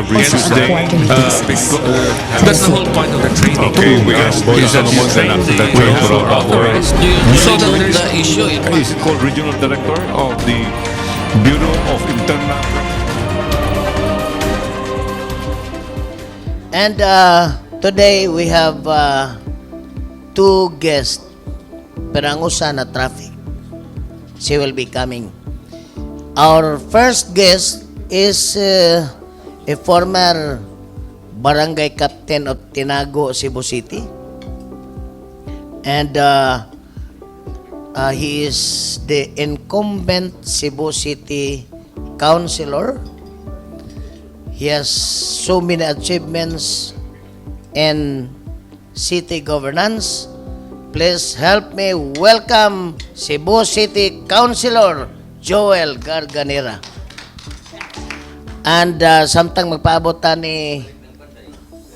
every Tuesday. That's the whole point of the training. Okay, we have Is that you train we the have authorized. So So that there's the issue is is called Regional Director of the Bureau of Internal. And today we have two guests. Perangusa na traffic. She will be coming. Our first guest is a former barangay captain of Tinago, Cebu City. And he is the incumbent Cebu City councilor. He has so many achievements in city governance. Please help me welcome Cebu City Councilor Joel Garganera. And samtang magpaabot ni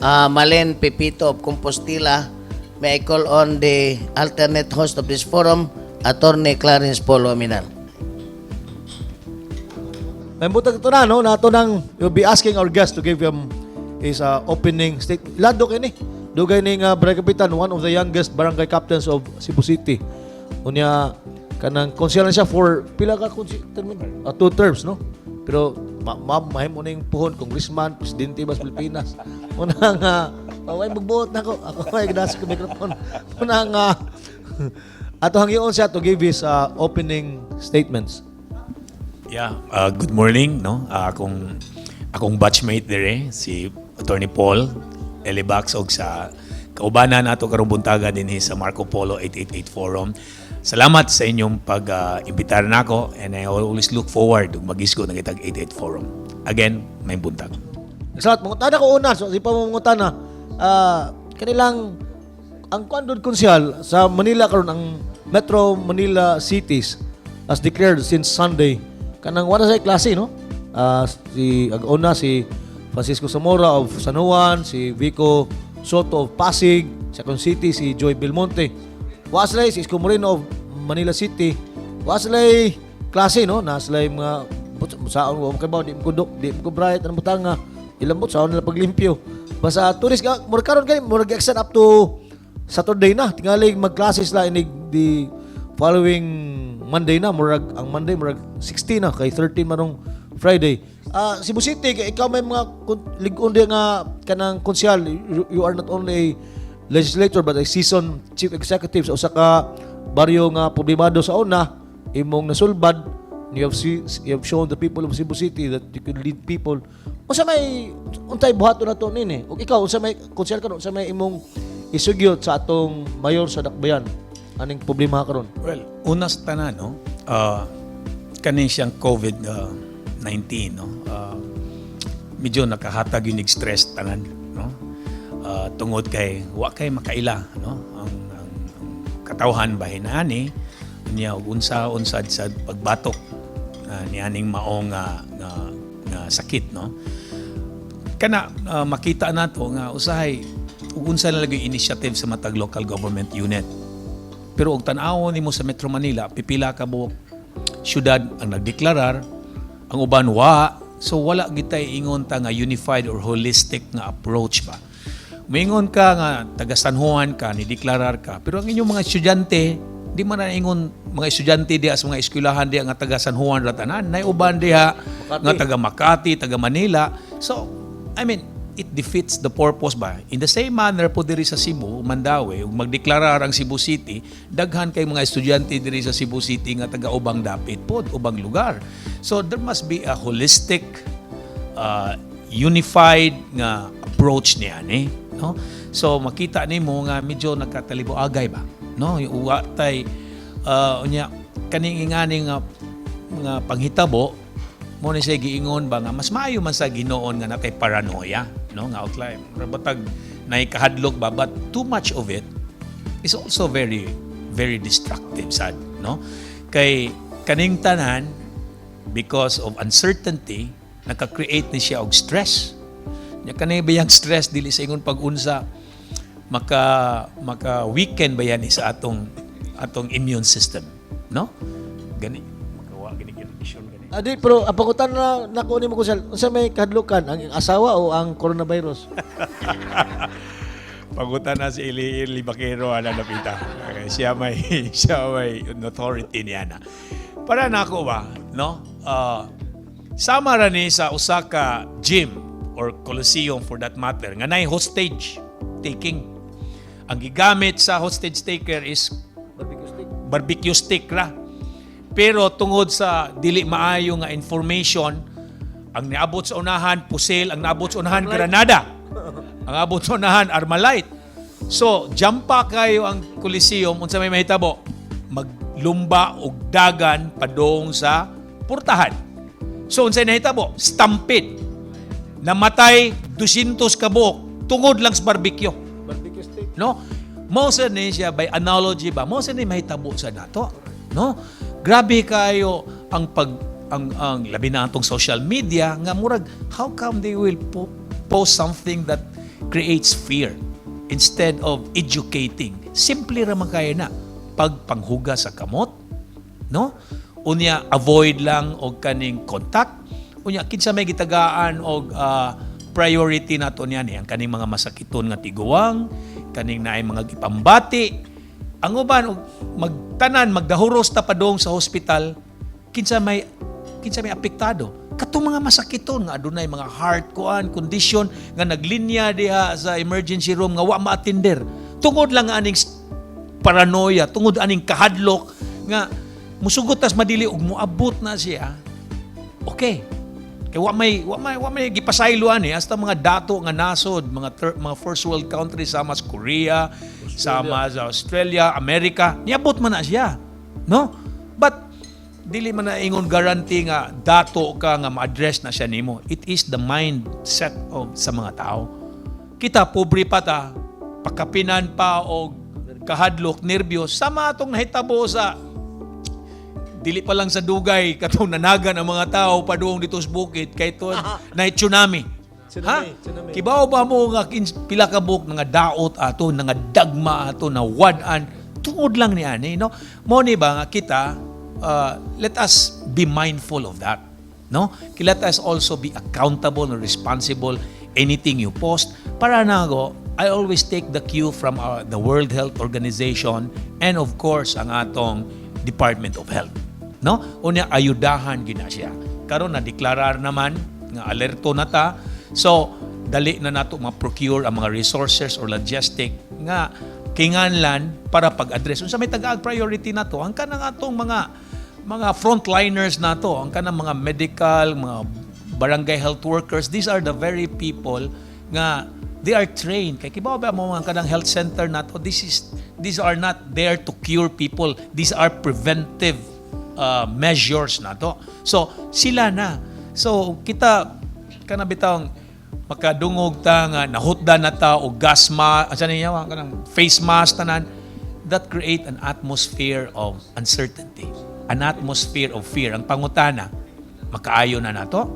Malen Pepito of Compostela, may I call on the alternate host of this forum, Attorney Clarence Polo Minal. May butang ito na, no? Nato nang you'll be asking our guest to give him his opening statement. Lado kayo ni. Dugay ni Barangay Kapitan, one of the youngest barangay captains of Cebu City. Unya, kanang konsyal na siya for, pila ka term? 2 terms, no? Pero, mahim mo na yung puhon, congressman, presidente ba sa Pilipinas. Unang, may magbuot na ako. Ako ay ginasa ko microphone. Unang, ato hangyoon siya to give his opening statements. Yeah, good morning, no? Akong batchmate dire si Attorney Paul Elibax og sa kaubanan nato karong buntaga dinhi sa Marco Polo 888 Forum. Salamat sa inyong pag-imbitar nako and I always look forward ug magisgo na kitag 88 Forum. Again, may buntag. Salamat. Mungutana ko una. So, si pa mungutana. Kanilang, ang Kuandod Konsyal sa Manila karon ang Metro Manila cities as declared since Sunday. Kanang wala sa klase, no? Si Francisco Zamora of San Juan, si Vico Soto of Pasig, Second City, si Joy Belmonte. Waslay, si Isko Moreno of Manila City. Waslay klase, no? Naslay mga saan mo kabaw, di mo kudok, di mo bright, ano butang nga, ilambot saan nila paglimpyo. Basta tourist ka, mura karon kayo, mura extend up to Saturday na. Tingali mag-classes la inig the following Monday na, murag ang Monday murag 16 na kay 13 manong Friday. Cebu City, ikaw may mga ligon di nga kanang konsyal. You are not only a legislator but a seasoned chief executive sa usa ka baryo nga problemado sa una, imong nasulbad. You have shown the people of Cebu City that you can lead people. Unsa may untay buhaton nato nini? Ug ikaw unsa may konsyal karon, unsa may imong isugyot sa atong mayor sa Dakbayan? Aning problema karon? Well, una sa tanan, no? Kanin siyang COVID-19, no? Medyo nakahatag yung stress tanan, no? Tungod kay wa kay makaila, no? Ang katawhan bahinani niya unsa sa pagbatok ni aning maong nga sakit, no? Kana makita nato nga usahay ug unsa na lagi initiative sa matag local government unit. Pero og tan-awon nimo sa Metro Manila, pipila ka buok syudad ang nagdeklarar, ang uban wa. So wala gitay ingon ta nga unified or holistic nga approach ba. Mingon ka nga taga San Juan ka, ni deklarar ka, pero ang inyong mga estudyante, di man na ingon mga estudyante diha sa mga eskwelahan diha nga taga San Juan ra tanan, nay uban diha nga taga Makati, taga Manila. So, I mean, it defeats the purpose ba? In the same manner po diri sa Cebu, Mandawi, ug magdeklarar ang Cebu City, daghan kay mga estudyante diri sa Cebu City nga taga ubang dapit pod, ubang lugar. So there must be a holistic, unified nga approach niya ni, no? So makita nimo nga medyo nagkatalibo agay ba, no? Yung uwa tay unya kaning ingani nga mga panghitabo mo ni siya giingon ba nga mas maayo man sa Ginoon nga natay paranoia, no, nga outline rabatag nay kahadlok ba, but too much of it is also very very destructive, sad, no? Kay kaning tanan, because of uncertainty, naka-create ni siya og stress. Nya kanay bayang stress dili sa ingon pag-unsa maka weaken ba yan sa atong immune system, no? Gani makawa gani condition gani. Adi, pero ang pangutan na nakuha mo ko sa may kahadlukan, ang asawa o ang coronavirus? Pagutan na si Ili Bakero ana napita. Siya may siya may authority niya na. Para nako ba, no? Sama ra ni sa Osaka gym or Coliseum for that matter nga nay hostage taking. Ang gigamit sa hostage taker is barbecue stick ra. Pero tungod sa dili maayo nga information, ang niabot sa unahan pusil, ang naabot sa unahan granada. Ang abot sa unahan Armalite. So, jampa kayo ang Coliseum unsa may mahitabo, maglumba og dagan padong sa purtahan. So, unsa nahitabo? Stampede. Namatay 200 ka buok tungod lang sa barbecue. Barbecue stick. No? Mao sa ni siya by analogy ba? Mao sa ni mahitabo sa nato. No? Grabe kayo ang ang labi na atong social media nga murag how come they will post something that creates fear instead of educating. Simple ra man kaya na pagpanghuga sa kamot, no? Unya avoid lang og kaning contact. Unya kinsa may gitagaan og priority nato niya ni ang kaning mga masakiton nga tiguang, kaning naay mga gipambati. Ang uban magtanan magdahuros ta padong sa hospital, kinsa may apektado. Katong mga masakiton nga adunay mga heart condition nga naglinya diha sa emergency room nga wa ma-attender. Tungod lang nga aning paranoia, tungod aning kahadlok nga musugot tas madili og moabot na siya. Okay. Kay wa may gipasayloan hasta mga dato nga nasod, mga first world countries sama sa Korea, sama sa Australia, America, niabot man na siya. No? But dili man na ingon guarantee nga dato ka nga ma-address na siya nimo. It is the mindset of sa mga tao. Kita pobre pa ta, pakapinan pa og kahadlok, nerbiyos, sama atong nahitabo sa dili pa lang sa dugay katong nanagan ang mga tao padung dito sa bukid kay to na tsunami. Tsunami. Kibaw ba mo nga pila ka buk nga daot ato, nga dagma ato na wadan tungod lang ni ani, no? Mo ni ba nga kita let us be mindful of that, no? Let us also be accountable and responsible anything you post. Para nago, I always take the cue from the World Health Organization and of course ang atong Department of Health, no? Unya ayudahan gina siya. Karon na deklarar naman nga alerto na ta. So dali na nato ma-procure ang mga resources or logistic nga kinganlan para pag-address. Unsa may tagaag priority nato ang kanang atong mga frontliners nato, ang kanang mga medical, mga barangay health workers. These are the very people nga they are trained. Kay kibaw ba mo ang kanang health center nato, these are not there to cure people. These are preventive measures nato. So sila na. So kita kana bitawng makadungog ta nga nahutdan na ta og gas mask, asa niya kanang face mask tanan, that create an atmosphere of uncertainty, an atmosphere of fear. Ang pangutana, makaayo na nato.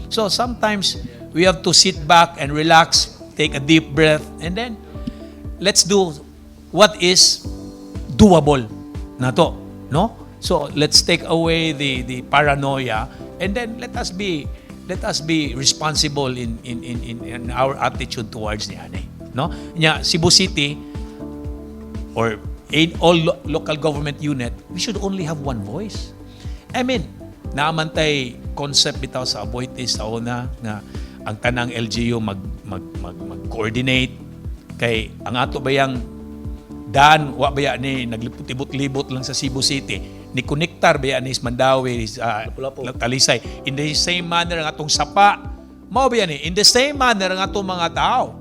So sometimes we have to sit back and relax, take a deep breath, and then let's do what is doable nato, no? So let's take away the paranoia, and then let us be responsible in our attitude towards the ani, no? Nya Cebu City or in all local government unit, we should only have one voice. I mean, naamantay concept bitaw sa Aboitiz sa una nga ang tanang LGU mag-coordinate kay ang ato bayang daan wa baya ni naglibot-libot lang sa Cebu City, ni konektar baya ni Mandawi sa Talisay. In the same manner ang atong sapa mao baya ni in the same manner ang atong mga tao,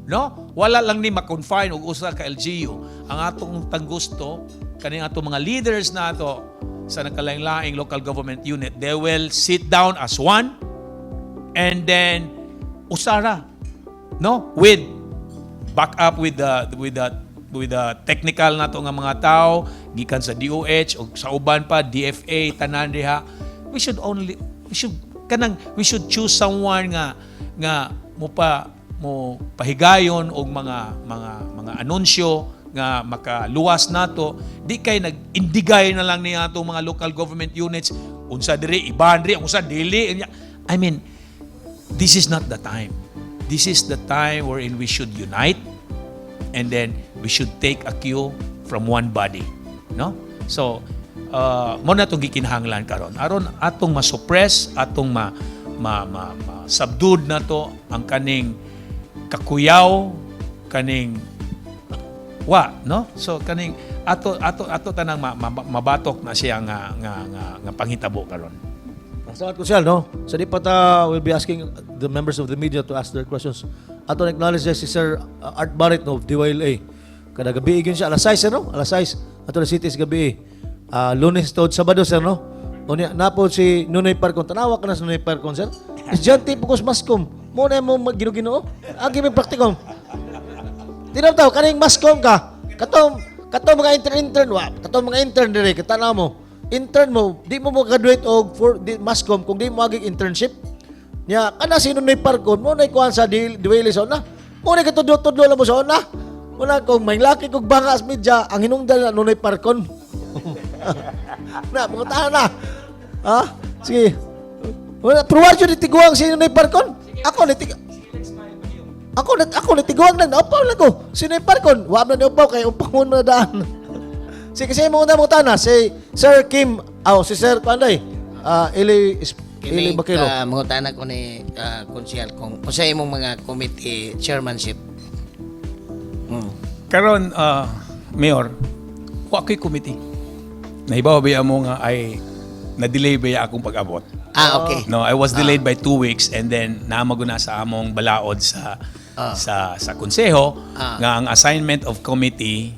no? Wala lang ni ma-confine og usa ka LGU. Ang atong tanggusto kaning atong mga leaders na ato sa nakalain-laing local government unit, they will sit down as one and then usara, no, with back up with the technical nato nga mga tao gikan sa DOH o sa uban pa DFA tanan diha. We should choose someone nga mo pahigayon og mga anunsyo nga makaluwas nato, di kay nag-indigay na lang niya atong mga local government units unsa diri iban diri unsa dili. I mean, this is not the time. This is the time wherein we should unite, and then we should take a cue from one body, no? So mo na itong gikinahanglan karon aron atong ma-suppress, atong subdued na to ang kaning kakuyaw, kaning no? So kaning ato tanang mabatok na siya nga panghitabo karon. Salamat ko siya, no? Sa di pa we'll be asking the members of the media to ask their questions. Ato acknowledge si Sir Art Barrett no, of DYLA. Kada gabi igin siya, alas 6, no? Alas 6, ato na cities gabi. Lunes to Sabado, sir, no? Unya, napo si Nunoy Parcon. Tanawa ka na sa Nunoy Parcon, sir? Estudyante po kus maskom. Muna mo ginugino. Agi may praktikom. Tinaw tao, kaning maskom ka. Katong mga intern, katong mga intern dire, katanaw mo. Intern mo, di mo graduate og for maskom kung di mo agig internship. Nya, kana si Nunoy Parcon, mo na ikuan sa DYLA sa una. Mo na katudlo-tudlo lang mo sa una. Muna kung may laki kong bangas media, ang hinungdan na Nunoy Parcon. Na, mga tahan na. Ha? Sige. Pruwan yun itiguang si Nunoy Parcon. Ako nitiguang na. Upaw lang ko. Si Nunoy Parcon. Wala na ni upaw kaya upaw mo na daan. Sige, kasi mga tahan na. Si Sir Kim, si Sir Panday, Ili Bakiro. Mga tahan ko ni konsyal kung sa imong mga committee chairmanship. Karon Mayor, wa ko'y committee. Nahibaw ba mo nga ay na-delay ba akong pag-abot? Okay. No, I was delayed by 2 weeks and then naamaguna sa among balaod sa konseho nga ang assignment of committee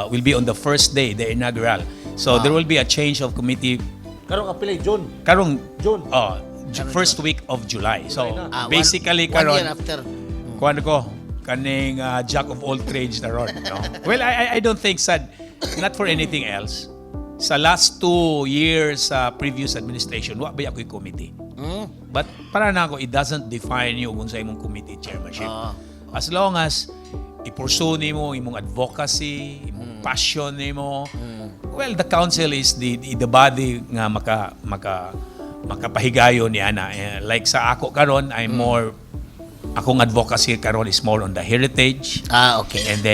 will be on the first day, the inaugural. So there will be a change of committee Karong apilay, John. June. First week of July. So basically one year karon after. kuan ko kaning jack of all trades na ron, no? Well, I don't think sad, not for anything else. Sa last 2 years sa previous administration, wa ba ako'y committee. But para na ako, it doesn't define you kung sa imong committee chairmanship. As long as i-pursue nimo imong advocacy, imong passion nimo, well, the council is the body nga makapahigayon ni ana. Like sa ako karon, I'm more akong advocacy karon is more on the heritage. Okay. And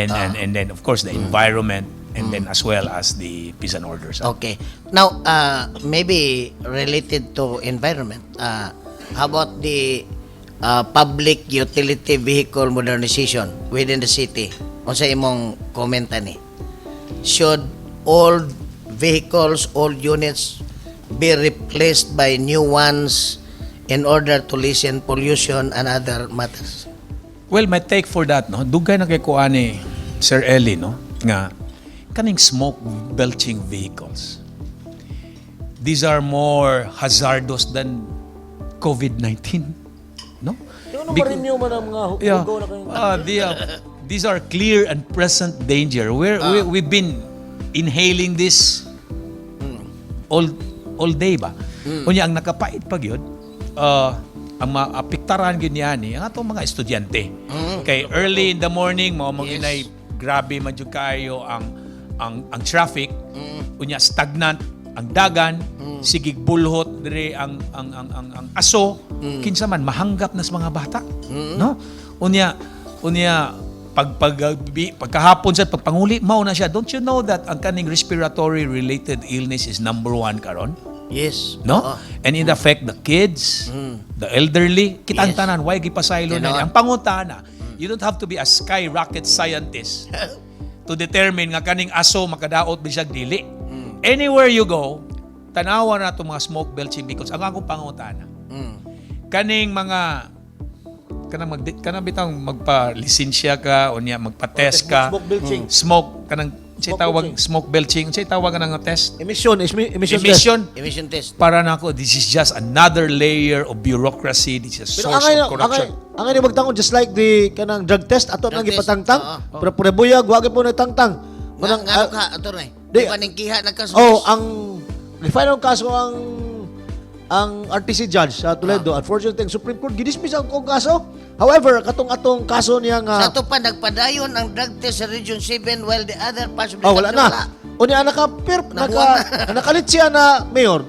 then of course the environment, and then as well as the peace and order. So, Okay. Now, maybe related to environment, how about the public utility vehicle modernization within the city? O sa imong komenta ni, should old vehicles, old units be replaced by new ones in order to lessen pollution and other matters? well, my take for that, no, dugay na kay kuan ni Sir Eli, no, nga kaning smoke belching vehicles. These are more hazardous than COVID-19, no? Ano ba rin nyo man ang mga hugaw na kayo? These are clear and present danger. We've been inhaling this all day ba? Kunya ang nakapait pag yun, ang maapektaran gyud ang atong mga estudyante. Kay early in the morning mo manginay grabe man jud kayo ang traffic. Unya stagnant ang dagan, sigig bulhot dire ang aso, kinsa man mahanggap na sa mga bata, no? Unya pagkahapon sa pagpanguli mao na siya. Don't you know that ang kaning respiratory related illness is number 1 karon? Yes. No? And it affect the kids, the elderly, kitang Yes. tanan, why gipasaylo na Ganon. ang pangutana. You don't have to be a sky rocket scientist to determine nga kaning aso makadaot bisag dili. Anywhere you go, tanawa na itong mga smoke belching vehicles. Ang akong pangutana, kaning mga kanang bitang magpa-lisensya ka o niya magpa-test ka, Smoke belching. smoke kanang Smoke tawag belching. smoke belching, tawag ka ng test. Emission test. Emission test. Para na ako, this is just another layer of bureaucracy. This is a Pero source of corruption. ang ni magtangon just like the kanang drug test ato nang Drug test, gipatangtang. oo. Pero prebuyag wag po na tangtang. Nga Manang ka, ato na Di- Di ba ning kiha nagkasus? ang final kaso ang RTC judge sa Toledo. Unfortunately, ang Supreme Court gidismiss ang kong kaso. However, atong kaso niya nga Sa to pa, nagpadayon ang drug test sa Region 7 while the other possibly wala na. Unya nakalit siya na mayor.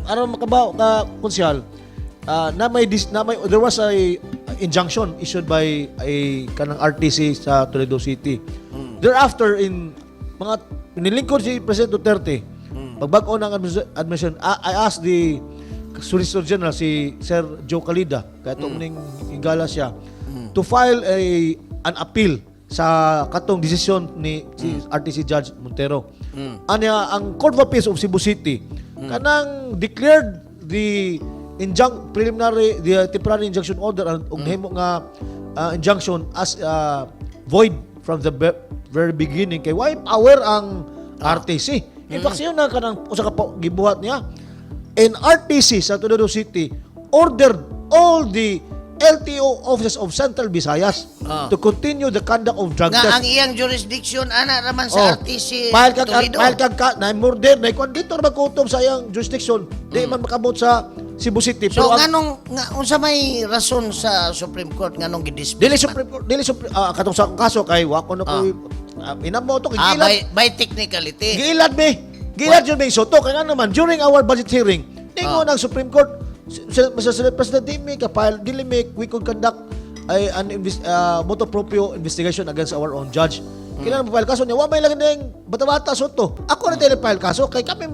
aron makabaw ka konsyal, there was a injunction issued by a kanang RTC sa Toledo City. Thereafter, in mga nilingkod si President Duterte, pagbag-o ng administration, I asked the Solicitor General, si Sir Joe Calida, kaya ning higala siya, to file an appeal sa katong desisyon ni si RTC Judge Montero. Anya ang Court of Appeals of Cebu City kanang declared the temporary injunction order ug nahimo nga injunction as void from the very beginning kay why power ang RTC. In fact, siya na kanang usa ka gibuhat niya. And RTC sa Toledo City ordered all the LTO offices of Central Visayas to continue the conduct of drug Nga tests. ang iyang jurisdiction ana raman sa RTC Toledo. Mahal kag na murder na konditor magkutob sa iyang jurisdiction. Di man makabot sa Cebu City. So Pero nganong unsa may rason sa Supreme Court nganong gidismiss? dili Supreme katong sa akong kaso kay wa ko na ko inamo to gilad. By technicality. Gilad yun may soto kaya naman during our budget hearing ningon ang Supreme Court Mr. President we could conduct an motu proprio investigation against our own judge. Kailangan mo file kaso niya. Wa may lang ng bata-bata soto. Ako na tayo file kaso. Kay kami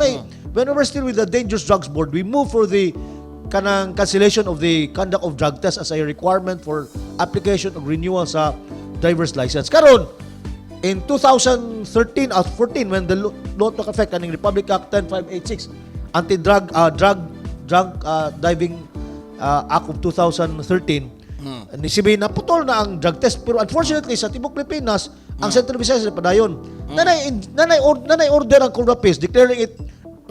when we were still with the Dangerous Drugs Board, we moved for the kanang cancellation of the conduct of drug tests as a requirement for application of renewal sa driver's license. Karon, in 2013 at 14, when the law took effect, kaning Republic Act 10586, anti-drug drunk diving Act of 2013, nisibay na putol na ang drug test. Pero unfortunately, sa Tibok Pilipinas, ang Central Visayas na padayon. Nanay order ang Court of Appeals declaring it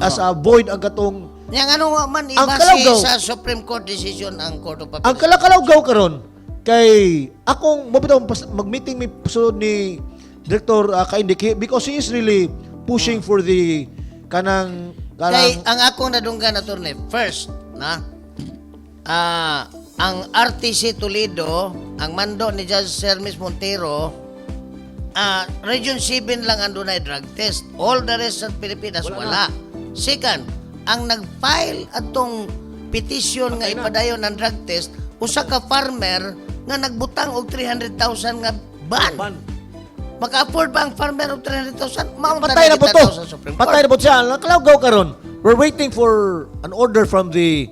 as a void ang katong Yang ano man Ang ibase kalawgaw. sa Supreme Court decision ang Court of Appeals. ang kalakalawgaw karon kay akong mabitaw mag-meeting mi sunod ni Director Kaindiki because he is really pushing for the kanang Kay ang akong nadunggan attorney, first, ang RTC Toledo, ang mando ni Judge Hermes Montero, Region 7 lang ang dunay drug test. All the rest sa Pilipinas wala. Second, ang nag-file atong petition nga ipadayon ng drug test, usa ka farmer nga nagbutang og 300,000 nga ban. Maka-afford ba ang farmer og 300,000? patay na po to. Patay na po siya. Nakalawgaw karon. We're waiting for an order from the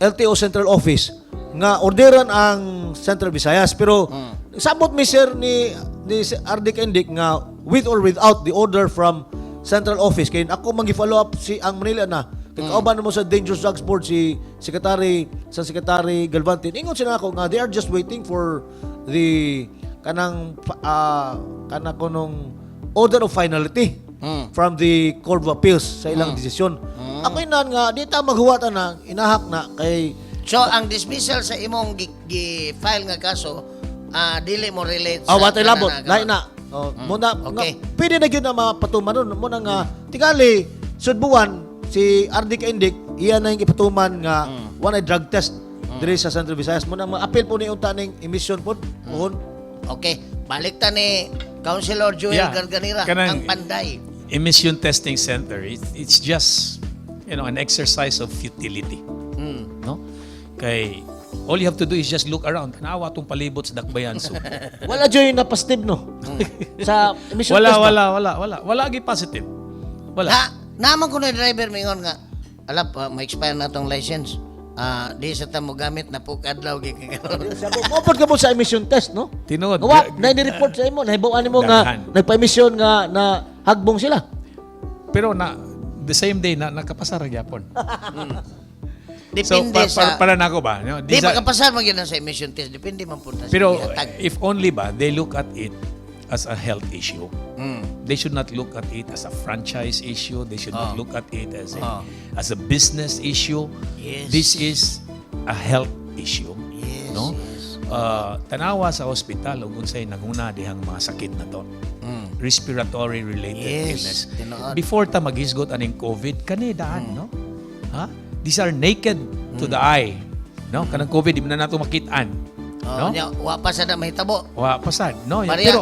LTO Central Office nga orderan ang Central Visayas. Pero sabot mi sir ni RD Kendik nga with or without the order from Central Office. Kaya ako mangi-follow up si ang Manila na. Kaya kauban mo sa Dangerous Drugs Board si Secretary Galvante. Ingon sila ako nga they are just waiting for the kanang order of finality from the Court of Appeals sa ilang desisyon. Ako inan nga di ta maghuwatan na inahak na kay So, ang dismissal sa imong file nga kaso, dili mo relate sa... watay labot, kanang- lain na. Muna, Okay. pwede na yun na mapatuman nun. Muna nga, tigali, sudbuan, si RD Kaindik, iyan na yung ipatuman nga, one drug test, diri sa Central Visayas. Muna, ma-appeal po ni unta ng emission po. Okay, balik ta ni Councilor Joel Garganira, Kanang ang Panday. Emission Testing Center, it's just, an exercise of futility. No? Kay, all you have to do is just look around. Tanawa tong palibot sa Dakbayan. So, Wala dyan yung napastib, no? Sa emission test. wala agi positive. Wala. Naman ko na driver mingon nga, alap, ma-expire na tong license. Di sa tamo gamit na po kadlaw gikaron. Mopod ka po sa emission test, no? Tinuod. Gawa, na-report sa imo, nahibawan mo nga, Daghan. nagpa-emission nga na hagbong sila. Pero the same day nakapasar gyapon. Depende sa... para nako ba? No? Di makapasar man yun sa emission test. Depende man po na Pero sa if only ba they look at it as a health issue. They should not look at it as a franchise issue. They should not look at it as a business issue. Yes. This is a health issue. Yes, No? yes. Tanawa sa ospital ug unsay naguna dihang mga sakit na to. Respiratory related Yes, illness. tinuod. Before ta magisgot aning COVID kani daan, no? Ha? These are naked to the eye. No? Kanang COVID di man na nato makitaan. No? Wa pa sa na mahitabo. Wa pasad, no? Maria, Pero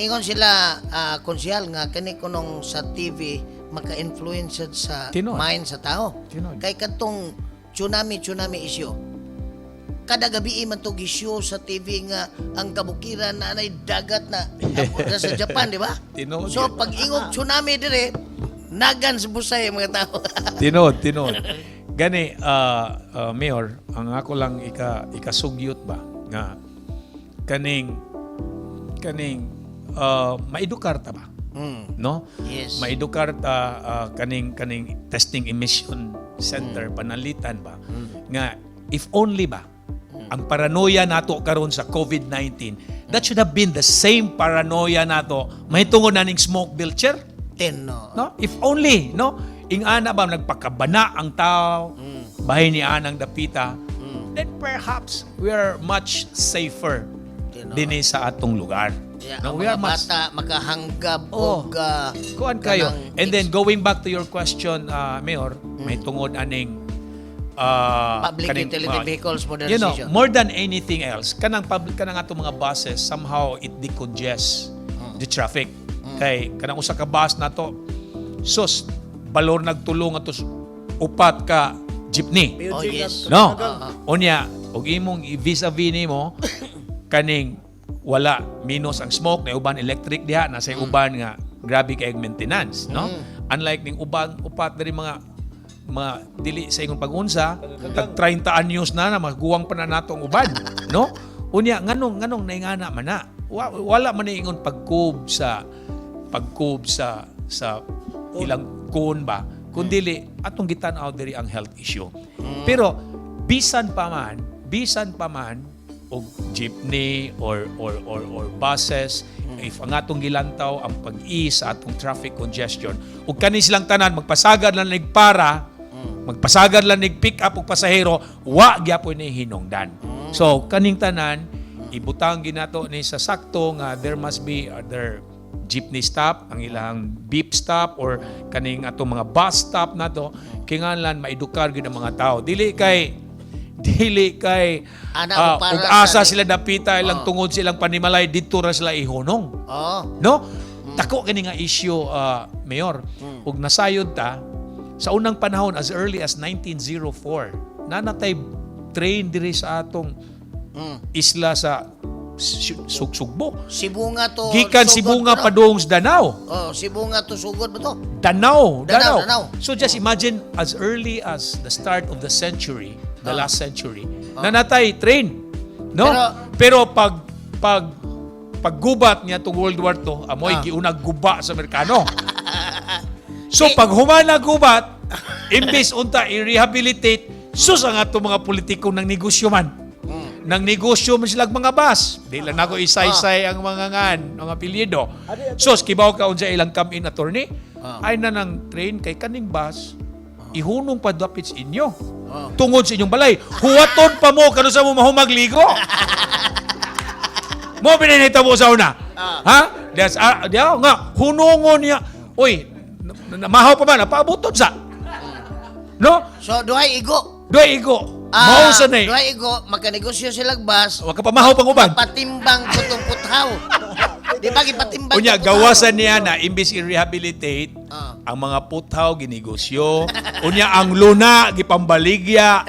ingon sila konsyal nga kani kunong sa TV maka-influence sa Tinuod. mind sa tao. Tinuod. Kay katong tsunami issue. Kada gabi man to issue sa TV nga ang kabukiran na nay dagat na sa Japan, di ba? Tinuod So yun. pag ingog tsunami dire, nagan sa busay ang mga tao. Tinod. Gani, Mayor, ang ako lang ikasugyot ba nga kaning maedukar ta ba? No? Yes. Maedukar ta kaning testing emission center panalitan ba nga if only ba ang paranoia nato karon sa COVID-19 that should have been the same paranoia nato mahitungod na ning smoke filter. Teno. No? If only, no? Ingana ba nagpakabana ang tao, bahay ni anang dapita, then perhaps we are much safer dinhi sa atong lugar. Yeah, No, ang we are mga much bata makahanggab Oh, og kuan kayo. kanang And then going back to your question, Mayor, may tungod aning public utility vehicles you know, modernization. more than anything else, kanang atong mga buses, somehow it decongest the traffic. Kay kanang usa ka bus na to, sus, balor nagtulong ato upat ka jeepney. Oh, yes. No. Unya, og imong vis-a-vis nimo kaning wala minus ang smoke na uban electric diha na sa uban nga grabe kay maintenance, no? Unlike ning uban upat diri mga dili sa ingon pag-unsa, tag 30 anyos na magguwang pa na natong uban, no? Unya nganong naingana man na. Wala man ingon pagkub sa ilang kun ba kundili atong gitan-aw diri ang health issue. Pero bisan pa man og jeepney or buses if ang atong gilantaw ang pag-ease sa atong traffic congestion ug kani silang tanan magpasagad lang magpasagad lang pick up og pasahero wa gyapon ni hinungdan. So kaning tanan ibutang ginato ni sa sakto nga there must be other jeepney stop, ang ilang beep stop or kaning atong mga bus stop nato kinahanglan maedukar gyud ang mga tao. Dili kay Ana, para ug asa sa- sila dapita ilang tungod silang panimalay dito ra sila ihunong. Oh. No? Tako kini nga issue, Mayor. Ug nasayod ta sa unang panahon as early as 1904 nanatay train diri sa atong isla sa Sugsugbo. Cebu nga to. Gikan sugod Cebu nga ba, no? padung sa Danao. Oh, Cebu nga to sugod ba to? Danao. Danao. So just imagine as early as the start of the century, the last century, nanatay train. No? Pero paggubat niya tong World War II, amoy giunag guba sa Amerikano. So pag humana gubat, imbis unta i-rehabilitate, sus ang ato mga politiko ng negosyo man. Nang negosyo man silang mga bus. Di lang ako isaysay ang mga mga apelyido. Sus, kibaw ka unsa ilang come-in attorney, ay na ng train kay kaning bus, ihunong pa dapit sa inyo. Tungod sa inyong balay. Huwaton pa mo, kano sa mo mahumagligo. Mo pinanita mo sa una. Ha? Diyaw nga, hunungon niya. Uy, mahaw pa man, napaabuton sa. No? So, duhay igo. Doy igo. Mao sa nay. Duhay igo, magkanegosyo silang bus, Wa ka pa mahaw pang uban. patimbang putong puthaw. Di ba gipatimbang Unya puthaw? gawasan niya na imbis i-rehabilitate Ah. ang mga puthaw ginegosyo. Unya ang luna gipambaligya.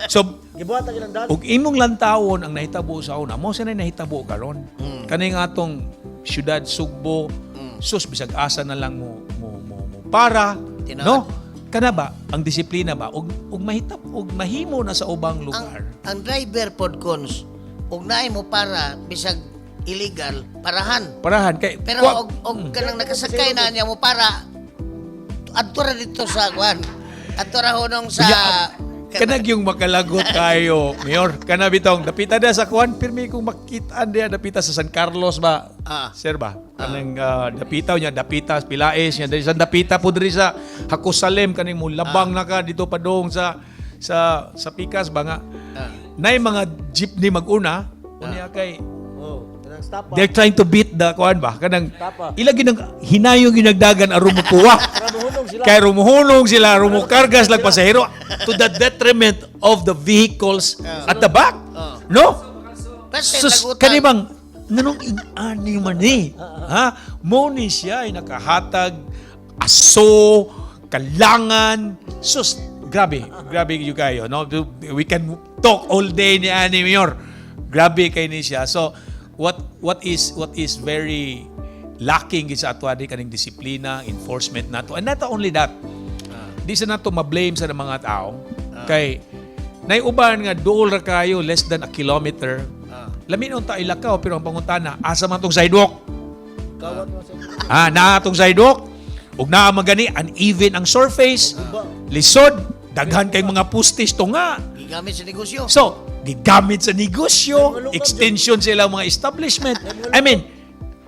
So Gibuhat ang ilang daan. ug imong lantawon ang nahitabo sa una, mo sa nahitabo karon. Kani nga atong syudad Sugbo, sus bisag asa na lang mo para, Tinuod. no? Kana ba ang disiplina ba ug mahimo na sa ubang lugar. Ang driver pod cons, ug naay mo para bisag illegal, parahan. Parahan kay Pero kwa- og kanang nakasakay na niya mo para adto ra dito sa kwan. Adto ra honong sa Kanag yung makalagot kayo, Mayor. Kana bitong dapita da sa kuan pirmi kung makitaan dia dapita sa San Carlos ba? Sir ba? Kanang dapita niya, dapita Pilais niya, diri sa dapita po diri sa Hakusalem kaning mo labang na ka dito padong sa Pikas ba nga. Nay mga jeepney maguna, unya kay Oh, kanang stop pa. they're trying to beat the kuan ba? Kanang Tapa. ilagi nang hinayong ginagdagan aron mukuha. Para mahunong sila. Kaya rumuhulong sila, rumukargas lang pasahero to the detriment of the vehicles at the back. No? Kasi Sus, nagutang. kanibang, nanong inani man eh. Ha? Mo ni siya ay nakahatag aso, kalangan, sus, grabe yung kayo, no? We can talk all day ni Ani Mayor. Grabe kay ni siya. So, what is very lacking is ato adi kaning disiplina, enforcement nato. And not only that, di sa nato ma-blame sa mga tao. Kay naiuban nga duol ra kayo less than a kilometer. Lamin unta ilakaw pero ang pangutana asa man tong sidewalk? Na tong sidewalk ug naa magani uneven ang surface, lisod, daghan kay mga pustis to nga. Gigamit sa negosyo. So, gigamit sa negosyo, extension sa ilang mga establishment. I mean,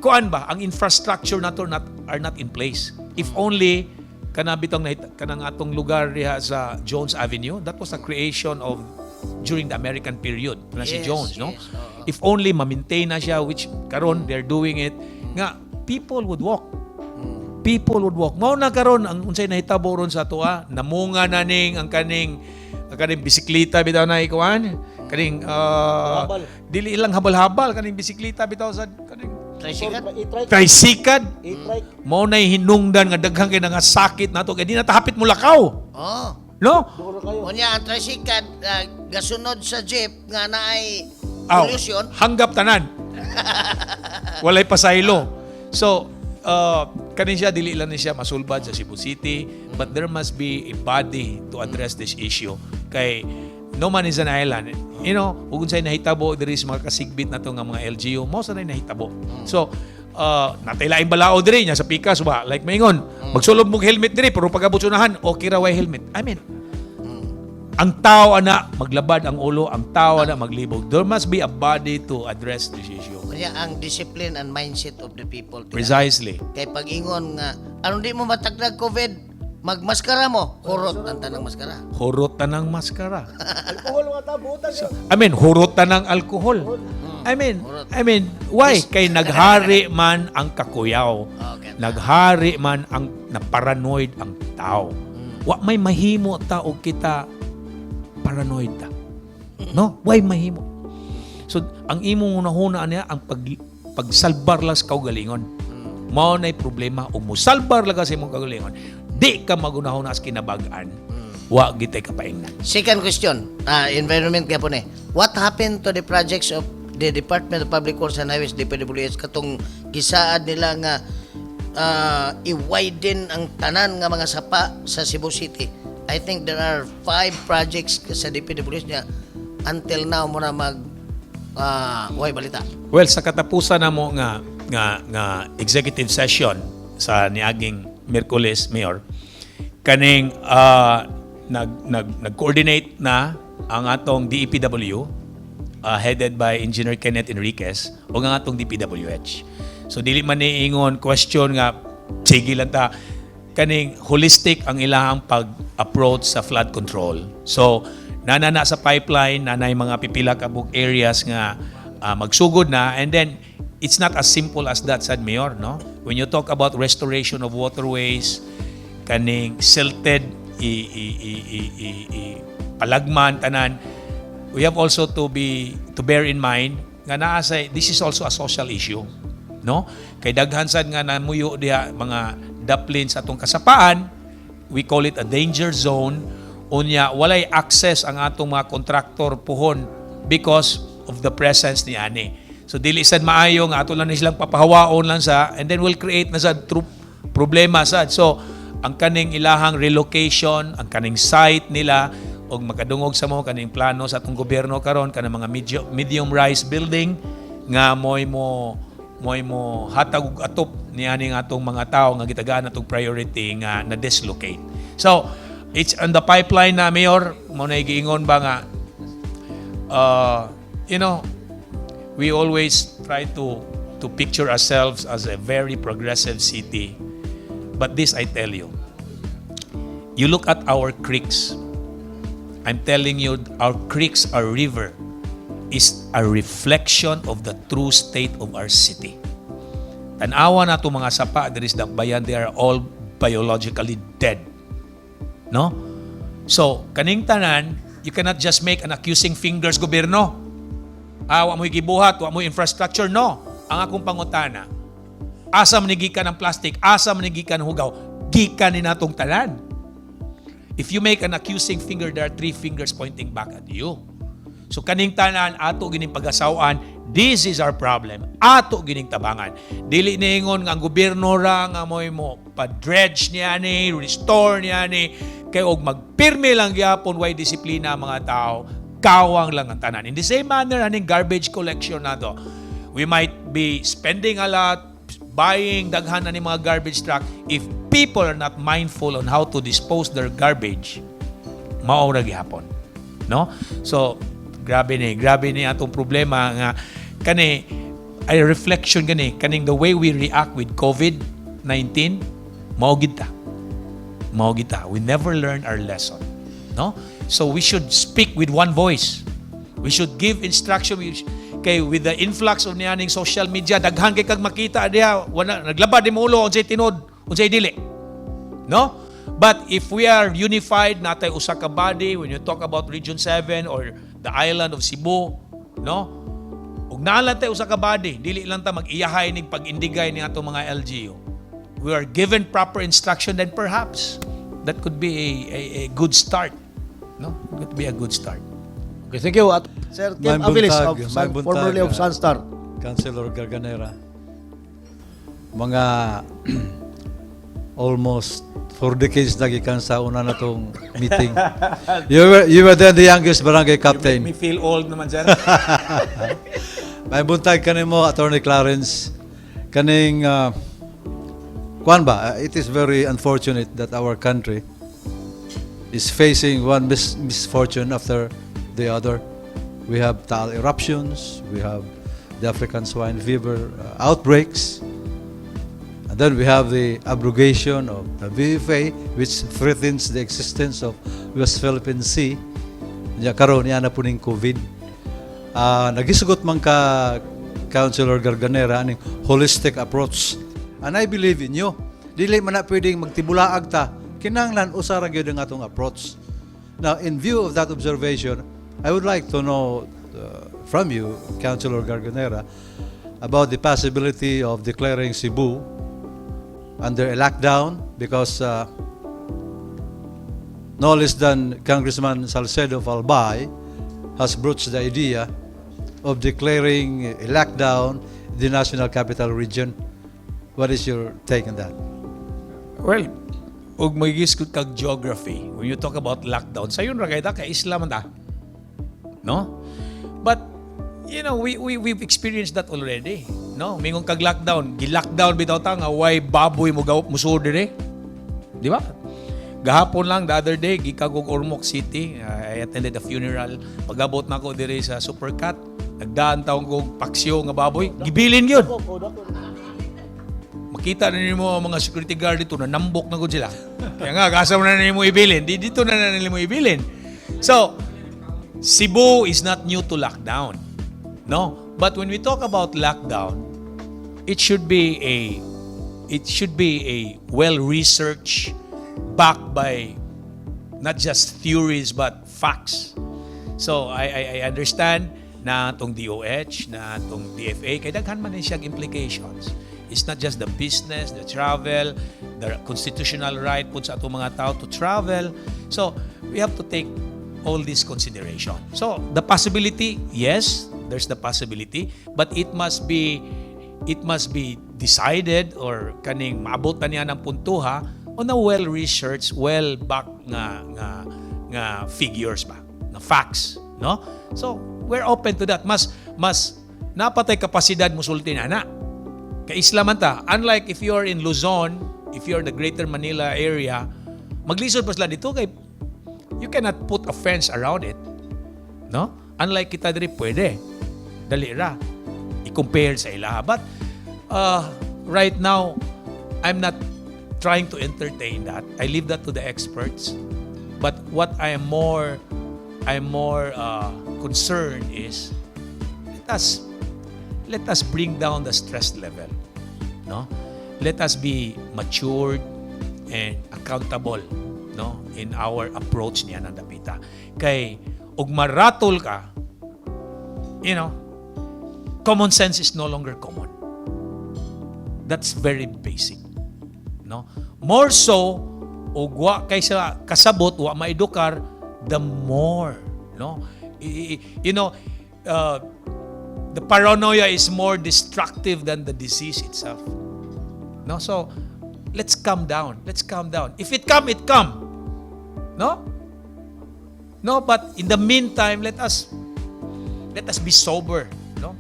kuan ba ang infrastructure nato are not in place. If only kanang atong lugar diha sa Jones Avenue, that was a creation of during the American period na si Jones, no? If only ma-maintain na siya, which karon they're doing it, nga people would walk. People would walk. Mao na karon ang unsay nahitabo ron sa atoa, namunga na ning ang kaning bisikleta bitaw na ikuan, kaning dili ilang habal-habal kaning bisikleta bitaw sa kaning tricycle. Mao nay hinungdan nga daghang kay nga sakit nato kay di na tahapit mo lakaw. Oh. No? Unya ang tricycle gasunod sa jeep nga naay Aw, pollution. hanggap tanan. Walay pasaylo. So, kanin siya, dili lang ni siya masulbad sa Cebu City, but there must be a body to address this issue. Kay, no man is an island. You know, kung sa'y nahitabo, there is mga kasigbit na to nga mga LGU, mo sa'y nahitabo. So, nataylaing balao diri niya sa pikas ba? Like maingon, magsulob mong helmet diri, pero pag-abutsunahan, okay ra way helmet. I mean, ang tao ana maglabad ang ulo, ang tao ana maglibog. There must be a body to address this issue. Unya ang discipline and mindset of the people. Precisely. Kay pag-ingon nga, anong di mo matagdag COVID, magmaskara mo, hurot ang tanang maskara. Hurot tanang maskara. Alcohol nga tabutan niyo. I mean, hurot tanang alkohol. I mean, why? Kay naghari man ang kakuyaw. Okay. Naghari man ang naparanoid ang tao. Wa may mahimo ta o kita paranoid ta. No? Why mahimo? So, ang imong unahuna niya, ang pagsalbar lang sa kaugalingon. Mao na'y problema. O mo salbar lang sa imong kaugalingon, di ka magunahon sa kinabag-an. Wa gitay kapaingnan. Second question, environment gyapon eh. What happened to the projects of the Department of Public Works and Highways, DPWH, katong gisaad nila nga i-widen ang tanan nga mga sapa sa Cebu City? I think there are 5 projects sa DPWH niya until now mo na way balita. Well, sa katapusan na mo nga executive session sa niaging Miyerkules, Mayor, kaning nag-coordinate na ang atong DEPW headed by Engineer Kenneth Enriquez o ang atong DPWH. So dili man niingon question nga sige lang ta, kaning holistic ang ilahang pag-approach sa flood control. So nanana sa pipeline, nanay mga pipila kabuk areas nga magsugod na, and then it's not as simple as that, said Mayor, no? When you talk about restoration of waterways, kaning silted palagman tanan, we have also to bear in mind nga naa say this is also a social issue, no? Kay daghan sad nga namuyo diha mga daplin sa atong kasapaan, we call it a danger zone. Unya walay access ang atong mga kontraktor puhon because of the presence ni ani. So dili sad maayo nga ato lang silang papahawaon lang sa, and then will create na sad problema sad. So ang kaning ilahang relocation, ang kaning site nila og makadungog sa mo kaning plano sa atong gobyerno karon kanang mga medium rise building nga moy mo hatag og atop niani nga atong mga tawo nga gitagaan atong priority nga na dislocate. So it's on the pipeline na, Mayor. Mo na giingon ba nga you know, we always try to picture ourselves as a very progressive city. But this I tell you, you look at our creeks. I'm telling you, our creeks, our river is a reflection of the true state of our city. Tanawa na itong mga sapa, there is Dakbayan, they are all biologically dead. No? So, kaning tanan, you cannot just make an accusing fingers, gobyerno. Wa mo'y gibuhat, wa mo'y infrastructure. No. Ang akong pangutana, asa manigikan ng plastic, asa manigikan ng hugaw, gikan ni natong tanan. If you make an accusing finger, there are 3 fingers pointing back at you. So kaning tanan, ato gining pag-asawaan, this is our problem. Ato gining tabangan. Dili niingon nga ang gobyerno ra nga mo pa-dredge niya ni, restore niya ni, kay og magpirmi lang gyapon way disiplina ang mga tao, kawang lang ang tanan. In the same manner, aning garbage collection na to. We might be spending a lot, buying daghan na ni mga garbage truck. If people are not mindful on how to dispose their garbage, mao ra gyapon. No? So, grabe ni atong problema nga kani ay reflection kaning the way we react with COVID-19 mao gid ta. We never learn our lesson, no? So we should speak with one voice. We should give instruction kay with the influx of nianing social media daghan kay kag makita diha wala naglabad di mo ulo unsay tinod unsay dili, no? But if we are unified, natay usa ka body, when you talk about Region 7 or the island of Cebu, no? Ug naalan tayo usa ka body, dili lang ta mag-iyahay ning pag-indigay ni atong mga LGU. We are given proper instruction, then perhaps that could be a good start, no? It could be a good start. Okay, thank you. At Sir Ken Aviles, formerly of Sunstar. Councilor Garganera. Mga almost 4 decades nagikan sa una na tong meeting. You were then the youngest barangay captain. You make me feel old naman, sir. May buntag kanimo, Attorney Clarence, kaning kuan ba? It is very unfortunate that our country is facing one misfortune after the other. We have Taal eruptions, we have the African swine fever outbreaks, and then we have the abrogation of the VFA, which threatens the existence of West Philippine Sea. Nya karon niya na po ning COVID. Nagisugot man ka Councilor Garganera aning holistic approach. And I believe in you. Dili man na pwedeng magtibulaag ta. Kinahanglan usa ra gyud ang atong approach. Now, in view of that observation, I would like to know from you, Councilor Garganera, about the possibility of declaring Cebu under a lockdown because no less than Congressman Salcedo of Albay has broached the idea of declaring a lockdown in the National Capital Region. What is your take on that? Well, ug magigisgot kag geography, when you talk about lockdown, sayon ra kay ta kay Islam man ta. No? But you know, we've experienced that already. No, mingon kag lockdown, gi-lockdown bitaw ta nga way baboy mo gawop musud dire. Di ba? Gahapon lang the other day gikag og Ormoc City, I attended a funeral. Pagabot na ko dire sa Supercat, nagdaan taong kog paksyo nga baboy, gibilin gyud. Makita na nimo ang mga security guard dito na nambok na gud sila. Kaya nga gasa mo na nimo ibilin, dito na nimo ibilin. So, Cebu is not new to lockdown. No, but when we talk about lockdown, it should be a well-researched, backed by not just theories but facts. So I understand na tong DOH, na tong DFA, kay daghan man siyang implications. It's not just the business, the travel, the constitutional right put sa atong mga tao to travel. So we have to take all this consideration. So the possibility, yes, there's the possibility, but it must be decided or kaning maabot na niya ng puntuha on a well-researched, well-backed nga figures ba, nga facts, no? So we're open to that. Mas napatay kapasidad musulti na. Kay Islam man ta. Unlike if you're in Luzon, if you're in the Greater Manila area, maglisod pa sila dito kay you cannot put a fence around it. No? Unlike kita diri pwede. Dali ra. I-compare sa ilaha. But right now, I'm not trying to entertain that. I leave that to the experts. But what I'm more concerned is let us bring down the stress level. No? Let us be matured and accountable, no, in our approach niya ng dapita. Kay ug maratol ka, you know, common sense is no longer common. That's very basic. no? More so ug wa kaysa kasabot wa maedukar, the more, no? You know, the paranoia is more destructive than the disease itself. No, so let's calm down. Let's calm down. If it come, it come. No? No, but in the meantime, let us be sober, no?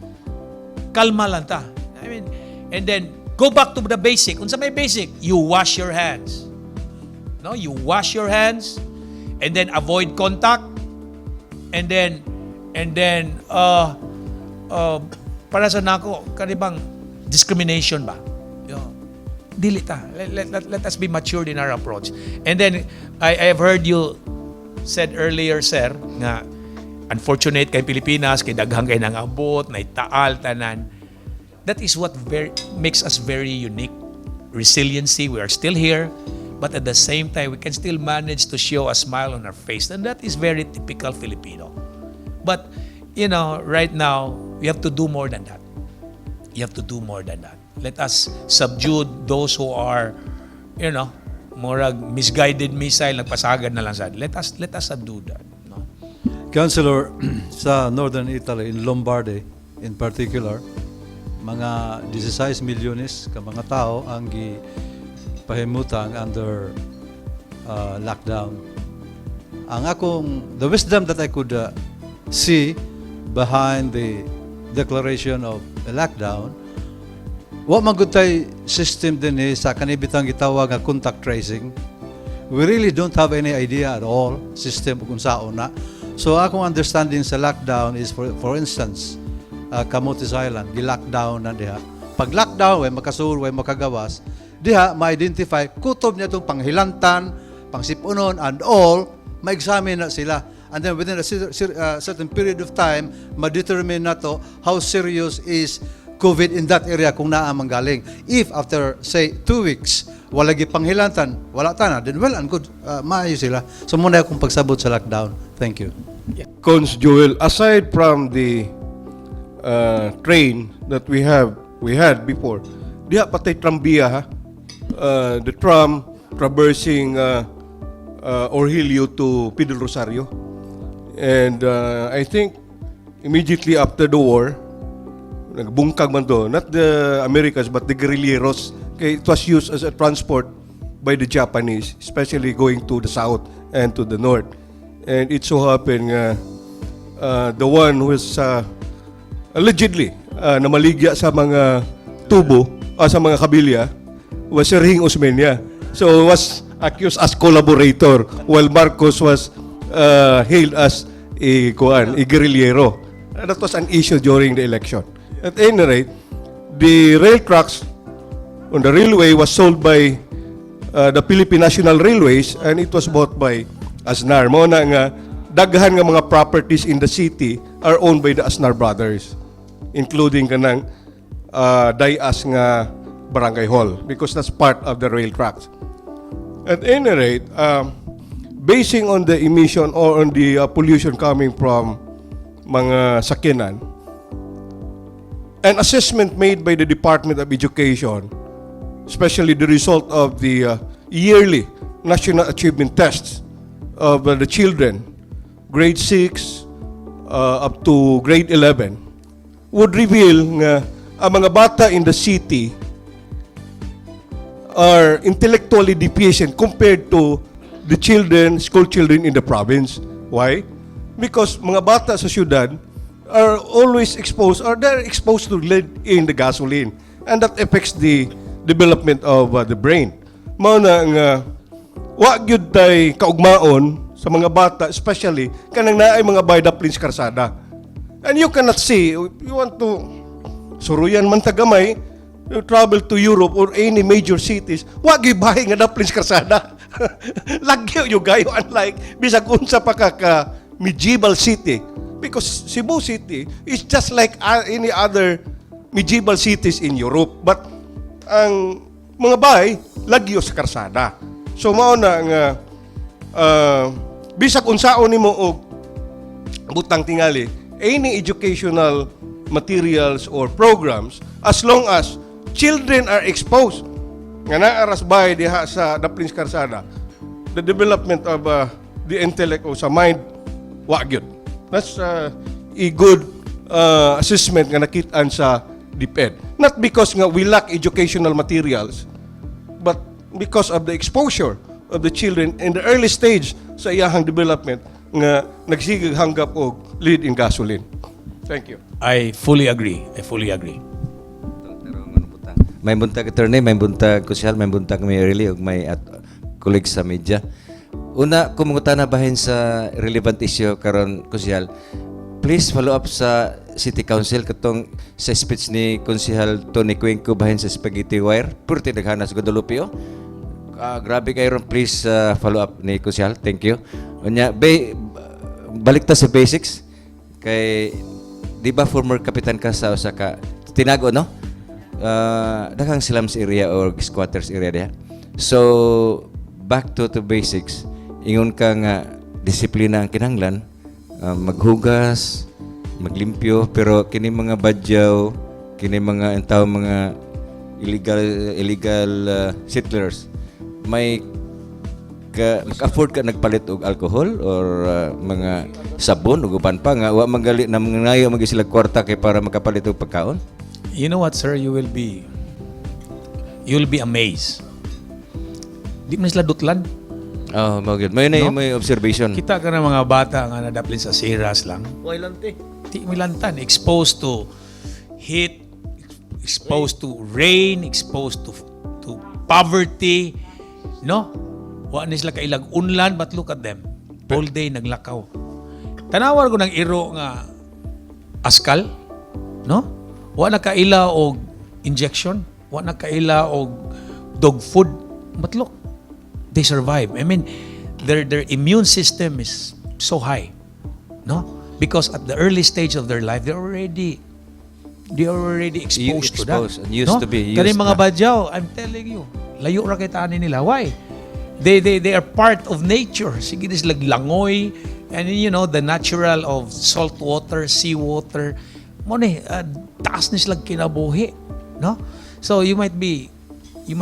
Kalma lang ta. I mean, and then go back to the basic. Unsa may basic? You wash your hands. No, you wash your hands and then avoid contact. And then para sa nako kanibang discrimination ba? Dili ta. Let us be matured in our approach. And then I have heard you said earlier, sir, nga unfortunate kay Pilipinas kay daghang kay nang abot, na taal tanan. That is what makes us very unique. Resiliency, we are still here, but at the same time we can still manage to show a smile on our face, and that is very typical Filipino. But you know, right now we have to do more than that. You have to do more than that. Let us subdue those who are, you know, murag misguided missile, nagpasagad na lang sa. Let us subdue that. No? Councilor, sa Northern Italy, in Lombardy in particular, mga 16 milyones ka mga tao ang gipahimutang under lockdown. The wisdom that I could see behind the declaration of a lockdown, wa magutay system din sa kanibitang gitawag nga contact tracing. We really don't have any idea at all system kung saan na. So akong understanding sa lockdown is for instance, Camotes Island, gi-lockdown na diha. Pag lockdown, way makasul, way makagawas, diha ma-identify kutob niya itong panghilantan, pangsipunon, and all, ma-examine na sila. And then within a certain period of time, ma-determine na to how serious is COVID in that area kung naa manggaling. If after, say, 2 weeks, wala panghilantan, wala ta na, then well and good, maayo sila. So muna akong pagsabot sa lockdown. Thank you. Cons Joel, aside from the train that we had before, diha patay trambiya ha? The tram traversing Orhilio to Pedro Rosario. And I think immediately after the war, nagbungkag man to, not the Americans but the guerrilleros. Okay, it was used as a transport by the Japanese, especially going to the south and to the north. And it so happened the one who was allegedly namaligya sa mga tubo, sa mga kabilya, was Sir Hing Osmeña. So was accused as collaborator while Marcos was hailed as a guerrillero. That was an issue during the election. At any rate, the rail tracks on the railway was sold by the Philippine National Railways, and it was bought by Aznar. Mo na nga daghan nga mga properties in the city are owned by the Aznar brothers, including kanang Dayas nga Barangay Hall, because that's part of the rail tracks. At any rate, basing on the emission or on the pollution coming from mga sakyanan, an assessment made by the Department of Education, especially the result of the yearly national achievement tests of the children, grade 6 up to grade 11, would reveal nga ang mga bata in the city are intellectually deficient compared to the school children in the province. Why? Because mga bata sa syudad are always exposed, or they're exposed to lead in the gasoline, and that affects the development of the brain. Mao na nga wa gyud tay kaugmaon sa mga bata, especially kanang naay mga by-the-plains karsada. And you cannot see, you want to suruyan man tagamay, you travel to Europe or any major cities, wa gyud bahay nga da-plains karsada. Lagyo yung gayo, unlike bisag unsa pa ka medieval city. Because Cebu City is just like any other medieval cities in Europe. But ang mga bahay, lagyo sa karsada. So mao na nga bisag unsaon nimo og butang tingali, any educational materials or programs, as long as children are exposed nga naaras bay diha sa Daplins Karsada, the development of the intellect o sa mind, wa gyud. That's a good assessment nga nakitaan sa DepEd. Not because nga we lack educational materials, but because of the exposure of the children in the early stage sa iyahang development nga nagsigig hanggap og lead in gasoline. Thank you. I fully agree. May buntag attorney, may buntag kusyal, may buntag may really ug may colleagues sa media. Una, kumungutana bahin sa relevant issue karon kusyal. Please follow up sa City Council katong sa speech ni Konsehal Tony Cuenco bahin sa Spaghetti Wire. Purti naghanas Guadalupe. Grabe kayo ron, please follow up ni Konsehal. Thank you. Unya, balik ta sa basics. Kay di ba former kapitan ka sa usa ka tinago, no? Daghang slums area or squatters area diha. So back to basics. Ingon ka nga disiplina ang kinahanglan, maghugas, maglimpyo, pero kini mga badyaw, kini mga entaw mga illegal settlers, may maka-afford ka nagpalit og alcohol or mga sabon ug uban pa nga wa magali na mangayo magi sila kwarta kay para makapalit og pagkaon. You know what, sir? You'll be amazed. Di man sila dutlan. Oh, magud. May na No? may observation. Kita ka ng mga bata nga nadaplin sa siras lang. Wailante. Di milantan. Exposed to heat, exposed to rain, exposed to poverty. No? Wa ni sila kailag unlan, but look at them. All day naglakaw. Tanawar ko ng iro nga askal. No? Wa na kaila og injection. Wa na kaila og dog food. But look, they survive. I mean, their immune system is so high, no? Because at the early stage of their life, they're already exposed to that. And used to be. Kani Used mga na. badyaw, I'm telling you, layo ra kay tani nila. Why? They are part of nature. Sige dis langoy, and you know the natural of salt water, sea water. Mo ni taas ni sila kinabuhi, no? So you might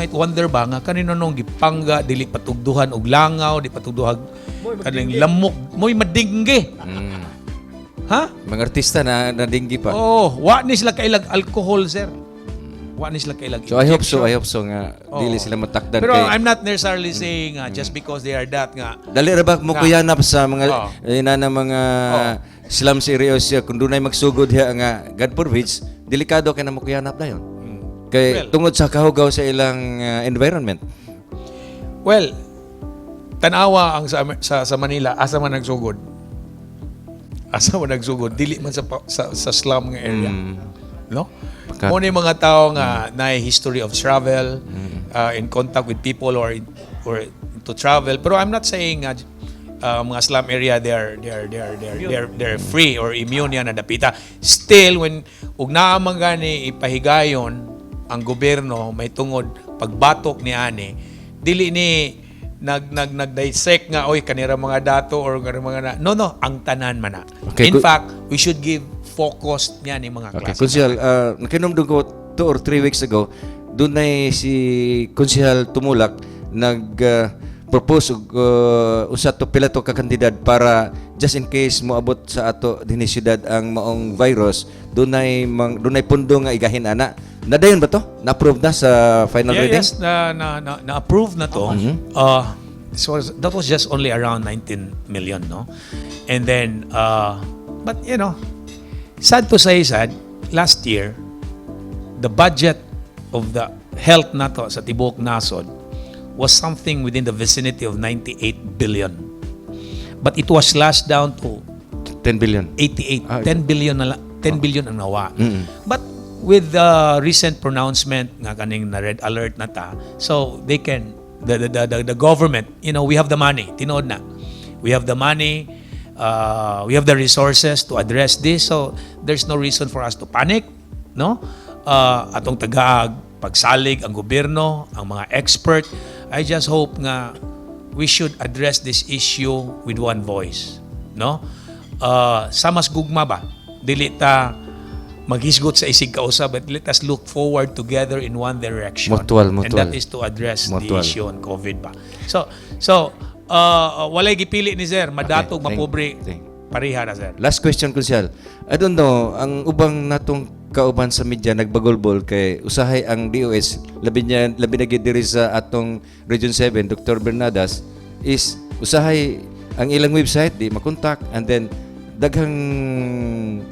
wonder ba nga kanino nung gipangga dili patugduhan og langaw, di patugduhan kaning lamok, moy madingge. Ha? Mga artista na nadinggi pa. Oh, wa ni sila kailag alcohol, sir. Wa ni sila kailag So I hope injection. nga Oo. dili sila matakdan Pero kay. I'm not necessarily saying just because they are that nga. Dali ra ba mo kuyanap sa mga Oo. na mga slums areas kung dunay magsugod diha nga God forbids, delikado kay na mo kuyanap dayon. Kay Well, tungod sa kahugaw sa ilang environment. Well, tanawa ang sa Manila asa man nagsugod. Asa man nagsugod dili man sa slum nga area. No? Bakat. Mo ni mga tao nga na history of travel, in contact with people or to travel. Pero I'm not saying mga slum area they're free or immune yan na dapita. Still when ug naa man gani ipahigayon ang gobyerno may tungod pagbatok ni ani dili ni nag-dissect nga oy kanira mga dato or kanira mga no ang tanan man na. Okay, In fact, we should give focus niya ni mga Okay, klase. Konsehal, nakinumdum ko 2 or 3 weeks ago, doon ay si Konsehal Tumulak propose usa to pila to ka kandidat para just in case moabot sa ato dinhi syudad ang maong virus, doon ay pundo nga igahin ana. Nadayon ba to? Na-approve na sa final reading? Yes, na-approve na to. That was just only around 19 million, no? And then, but you know, sad to say, last year, the budget of the health nato sa Tibuok Nasod was something within the vicinity of 98 billion. But it was slashed down to 10 billion. 88. 10 billion na 10 billion ang nawa. But with the recent pronouncement nga kaning na red alert na ta, so they can the government, you know, we have the money, tinood na. We have the money, we have the resources to address this, so there's no reason for us to panic, no? Atong tagaag pagsalig ang gobyerno, ang mga expert. I just hope nga we should address this issue with one voice, no? Sa mas gugma ba? Dili ta maghisgot sa isig kausa, but let us look forward together in one direction. Mutual. And that is to address Mutual. the issue on COVID ba. So walay gipili ni sir, madatog, Okay, mapobre, thank- pareha na sir. Last question, Konsyal. I don't know, ang ubang natong kauban sa media nagbagolbol kay usahay ang DOS, labi na gid diri sa atong Region 7, Dr. Bernadas, is usahay ang ilang website di makontak, and then daghang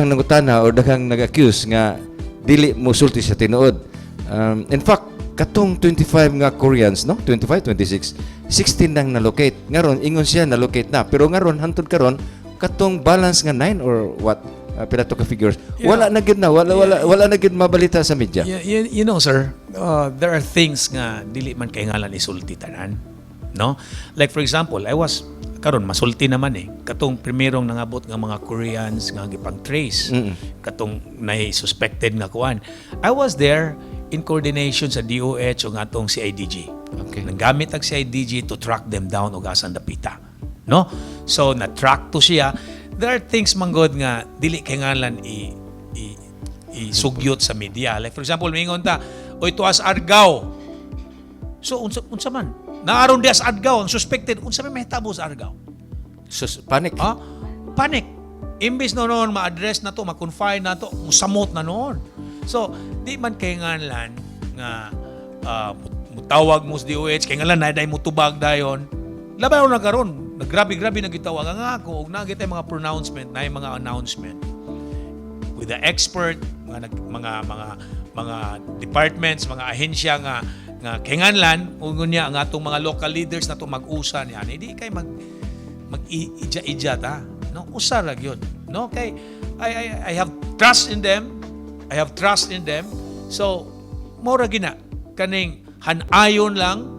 nangutana or daghang nag-accuse nga dili mo sulti sa tinuod. In fact, katong 25 nga Koreans, no? 25, 26, 16 nang na-locate. Ngaron, ingon siya na-locate na. Pero ngaron, hantod karon, katong balance nga 9 or what? Pila to ka figures. Wala na gid na. Wala na gid mabalita sa media. You know, sir, there are things nga dili man kay ngalan isulti tanan, no? Like for example, karon masulti naman katong primerong nangabot nga mga Koreans nga gipang trace, katong suspected nga kuan. I was there in coordination sa DOH o nga atong CIDG. Okay. Nanggamit ang CIDG to track them down og asan dapita, no? So na-track to siya. There are things manggod nga dili kay ngalan isugyot sa media. Like for example, mingon ta, oy tuas Argao. So unsa man? Naaron di as Argao ang suspected, unsa may mahitabo sa Argao? Panic. Panic. Imbis na noon ma-address na to, ma-confine na to, musamot na noon. So, di man kay ngalan nga mutawag mo sa DOH, kay ngalan na day mutubag dayon. Labaw na karon. Naggrabe-grabe na gitawag nga ako, og nagitay mga pronouncement, na mga announcement with the expert, mga departments, mga ahensya nga kinganlan ug niya ang atong mga local leaders na to mag-usa niya. Hindi kay mag-ija-ija ta. No, usa ra gyud. No, kay I have trust in them. So mora gina kaning hanayon lang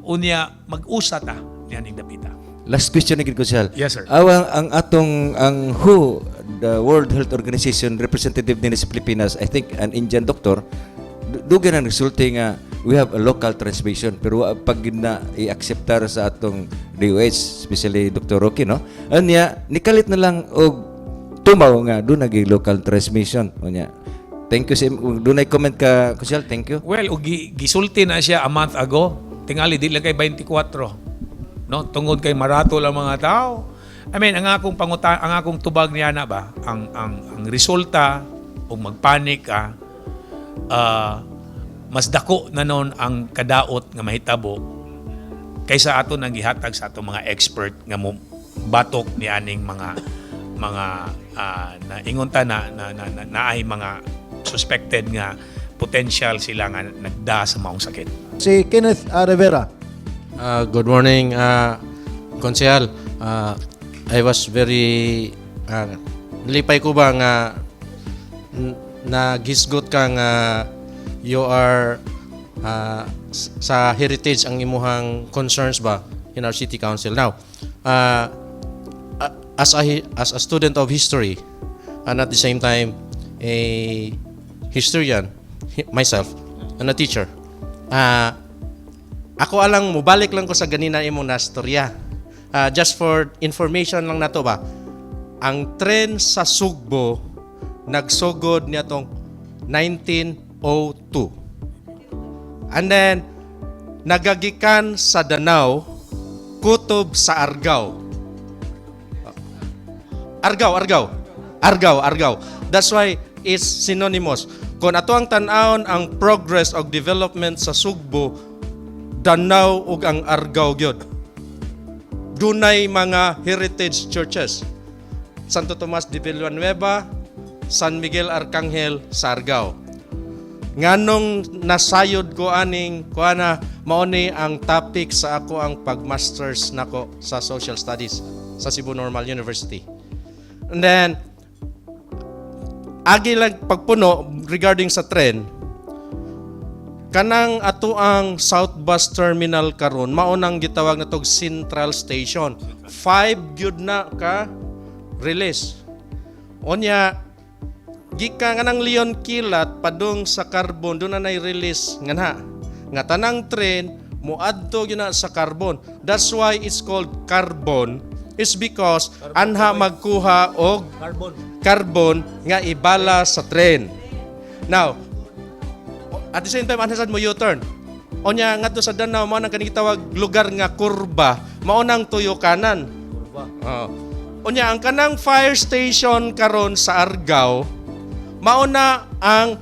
unya mag-usa ta niya ning dapita. Last question again, Konsyal. Yes, sir. Ang WHO, the World Health Organization representative din sa Pilipinas, I think an Indian doctor, dugan ang resulta nga we have a local transmission, pero pag na i-acceptar sa atong DOH, especially Dr. Rocky, no? Anya, nikalit na lang og tumaw nga doon naging local transmission. Anya. Thank you. Doon ay comment ka, Konsyal. Thank you. Well, gisulti na siya a month ago. Tingali di lang kay 24. No, tungod kay marato lang mga tao. I mean, ang akong tubag niya na ba, ang resulta o magpanik ka, mas dako na noon ang kadaot nga mahitabo kaysa ato nang gihatag sa atong mga expert nga mo batok ni aning mga naingon ta na ay mga suspected nga potential sila nga nagda sa maong sakit. Si Kenneth Rivera. Good morning, Konsehal. I was very nalipay ko ba nga nagisgot ka nga you are sa heritage ang imuhang concerns ba in our city council. Now, as a student of history and at the same time a historian myself and a teacher, ako alang mubalik lang ko sa ganina imong nastorya. Just for information lang nato ba, ang tren sa Sugbo nagsugod niya tong 1902. And then nagagikan sa Danau kutob sa Argao. Argao. That's why it's synonymous. Kung ato ang tan-awon ang progress of development sa Sugbo, Danau ug ang Argao gyud. Dunay mga heritage churches. Santo Tomas de Villanueva, San Miguel Arcangel sa Argao. Nganong nasayod ko aning kuana mao ni ang topic sa ako ang pagmasters nako sa social studies sa Cebu Normal University. And then agi lang pagpuno regarding sa tren, kanang ato ang South Bus Terminal karon mao nang gitawag na tog Central Station. 5 gyud na ka release. Onya gikan nga nang Leon Kilat padung sa Carbon do na nay-release nga tanang train moadto gyud na sa Carbon. That's why it's called Carbon is because anha magkuha og carbon nga ibala sa tren. Now, at the same time, anha sad mo U-turn. Onya ngadto sa Danao mao nang kaning gitawag lugar nga kurba, mao nang tuyo kanan. Oh. Unya ang kanang fire station karon sa Argao mao na ang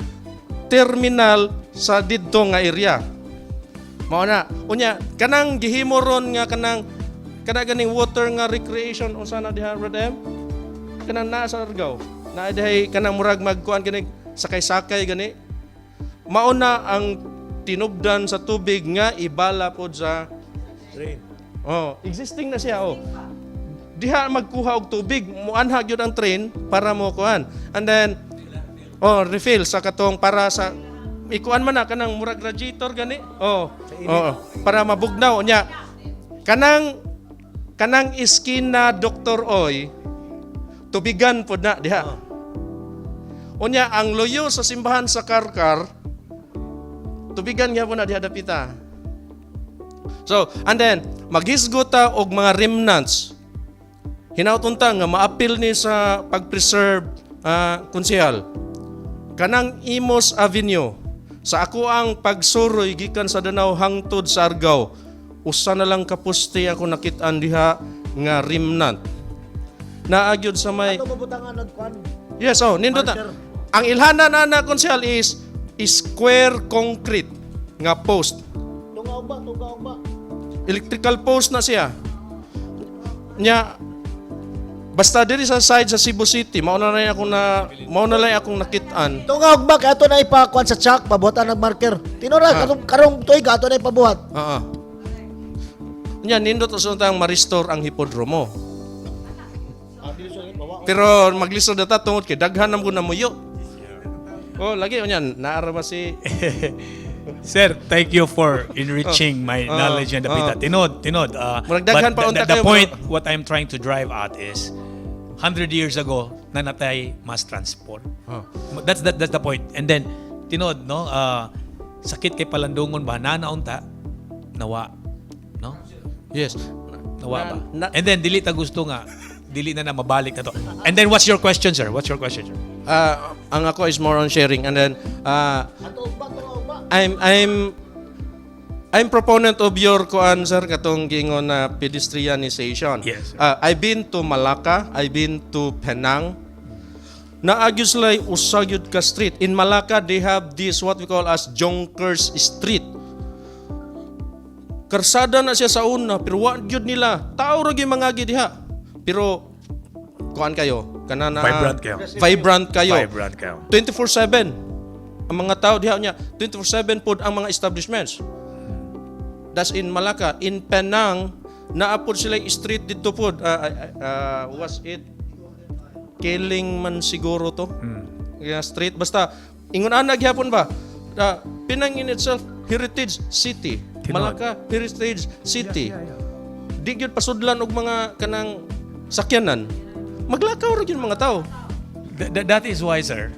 terminal sa didto nga area. Mao na. Unya kanang gihimo ron nga kanang ganing water nga recreation unsa na diha Rodem? Kanang naa sa Argao. Na dihay kanang murag magkuan gani sakay-sakay gani. Mao na ang tinubdan sa tubig nga ibala pod sa train. Oh, existing na siya oh. Diha magkuha og tubig, muanha gyud ang train para mo kuan. And then refill sa katong para sa ikuan man na kanang murag radiator gani. Para mabugnaw nya. Kanang iskina Dr. Oy tubigan pod na diha. Unya ang loyo sa simbahan sa Karkar tubigan gyapon na diha dapita. So, and then maghisgota og mga remnants. Hinautunta nga maapil ni sa pag-preserve konsehal. Kanang Imos Avenue sa ako ang pagsuroy gikan sa Danao hangtod sa Argao. Usa na lang kapuste ako nakit-an diha nga remnant. Naagyod sa may Ato mabutangan og kwan. Yes, nindot na. Ang ilhana na konsehal is square concrete nga post. Tungaw ba? Electrical post na siya. Nya basta diri sa side sa Cebu City, mao na lang akong nakit-an. Tungawag ba ato na ipakuan sa check pabuhatan ng marker. Tinora karong tuig ato na ipabuhat. Nya nindot usuntang ma-restore ang hipodromo. Pero maglisod data tungod kay daghan na mo na muyo. Lagi unyan naara ba si Sir, thank you for enriching my knowledge and dapita. Tinod. Maragdaghan pa unta The kayo, point, bro. what I'm trying to drive at is, 100 years ago, nanatay mass transport. That's the point. And then, tinod, no? Sakit kay palandungon ba? Nanaunta, nawa. No? Yes. Nawa ba? And then, dili ta gusto nga, dili na mabalik na to. And then, what's your question, sir? Ang ako is more on sharing, and then I'm proponent of your kuan sir katong gingon na pedestrianization. Yes. I've been to Malacca, I've been to Penang. Naagyo sila usagyud ka street. In Malacca they have this what we call as Jonkers Street. Karsada na siya sa una pero wa gyud nila. Tao ra gyud mangagi diha. Pero kuan kayo kanana Vibrant kayo. 24/7. Ang mga tao diha niya 24/7 pod ang mga establishments. That's in Malacca. In Penang naapod sila street dito pod. Was it Keling man siguro to? Street basta ingon ana gyapon ba? Penang in itself heritage city. Malacca heritage city. Di gyud pasudlan og mga kanang sakyanan. Maglakaw ra gyud mga tao. That is why, sir,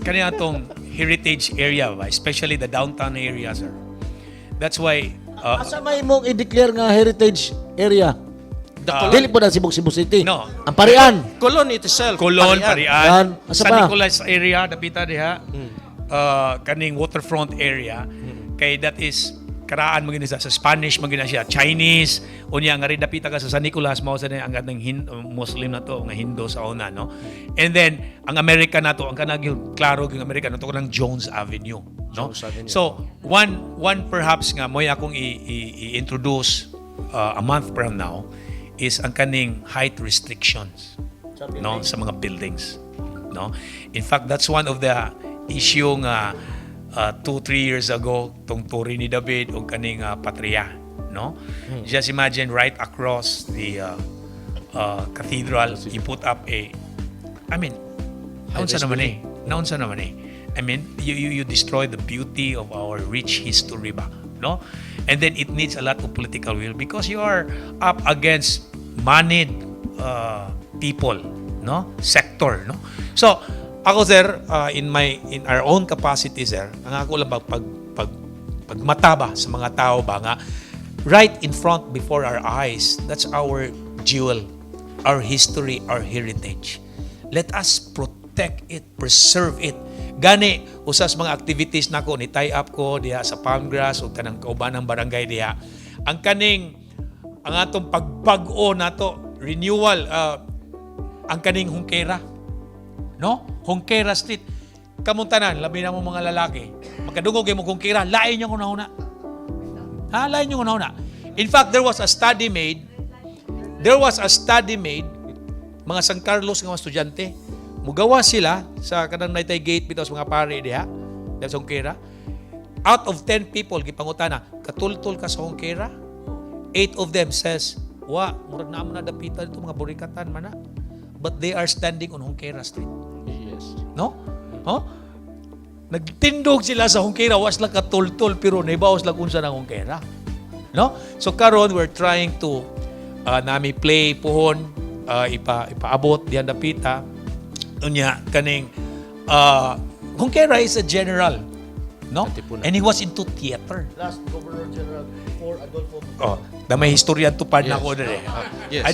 kanya atong heritage area, ba? Especially the downtown area, sir. That's why, Asa may mong i-declare nga heritage area? Dili po na Cebu City. No. Ang Parian. Colon itself. Colon, Yan. Parian, Asa San pa? Nicolas area, dapita diha, kaning waterfront area, kay that is karaan magina sa Spanish magina siya, Chinese, unya nga rin dapita ka sa San Nicolas, mao sa ang gatang Muslim na to, nga Hindu sa una, no? And then ang America na to, ang kanang klaro ang America na to kanang Jones Avenue, no? So one perhaps nga moy akong i-introduce a month from now is ang kaning height restrictions, no, sa mga buildings, no? In fact, that's one of the issue nga 2-3 years ago tong turi ni David o kaning Patria, no? Just imagine right across the cathedral, you put up naunsa naman eh. I mean, you destroy the beauty of our rich history ba, no? And then it needs a lot of political will because you are up against moneyed people, no? Sector, no? So, ako, sir, in our own capacity, sir, ang ako lang pagmataba sa mga tao ba nga, right in front before our eyes, that's our jewel, our history, our heritage. Let us protect it, preserve it. Gani, usas mga activities nako ni tie up ko diha sa Palmgrass o kanang kauban ng barangay diha. Ang atong pagbag-o nato, renewal, ang kaning Hongkera. No? Hongkera Street. Kamuntanan, labi na mo mga lalaki. Magkadungog mo Hongkera, lain niyo una-una. Ha? Lain niyo una-una. In fact, there was a study made, mga San Carlos nga mga estudyante, mugawa sila sa kanang Naitay Gate bitaw sa mga pare diha, sa Hongkera. Out of 10 people, gipangutana, katultol ka sa Hongkera? 8 of them says, murag na mo na dapitan ito, mga burikatan man na. But they are standing on Hongkera Street. Yes. No? Huh? Nagtindog sila sa Hongkera, was lang katultol, pero naibawas lang unsa ng Hongkera. No? So karon we're trying to nami play pohon, ipaabot diyan dapita. Unya kaning Hongkera is a general, no? And he was into theater. Last Governor General before Adolfo. Na may historian tupad na ko dire. Yes, I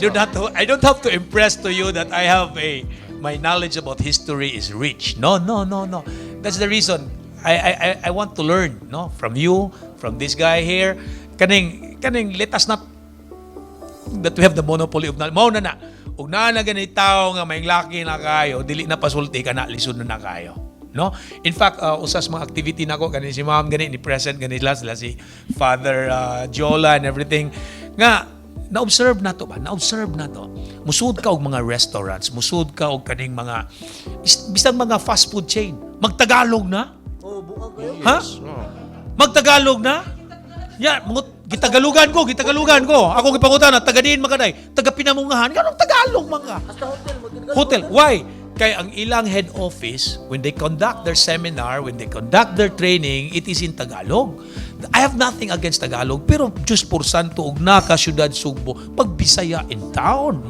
don't have to impress to you that I have my knowledge about history is rich. No. That's the reason I want to learn, no, from you, from this guy here. Kaning let us not that we have the monopoly of knowledge. Mao na. Ug naa na ganit tao nga may laki na kayo, dili na pasulti ka na, lisod na kayo. No? In fact, usas mga activity nako gani si Ma'am gani ni present gani sila si Father Jola and everything nga na-observe na to. Musud ka og mga restaurants, musud ka og kaning mga bisan mga fast food chain. Magtagalog na? Oh, buang kayo. Ha? Magtagalog na? Gitagalugan ko. Ako gipangutan na taga diin magaday, taga Pinamungahan, kanang Tagalog mga. Hasta hotel. Hotel. Why? Kaya ang ilang head office, when they conduct their seminar, when they conduct their training, it is in Tagalog. I have nothing against Tagalog, pero Diyos por santo, ug naka syudad Sugbo, pagbisaya in town.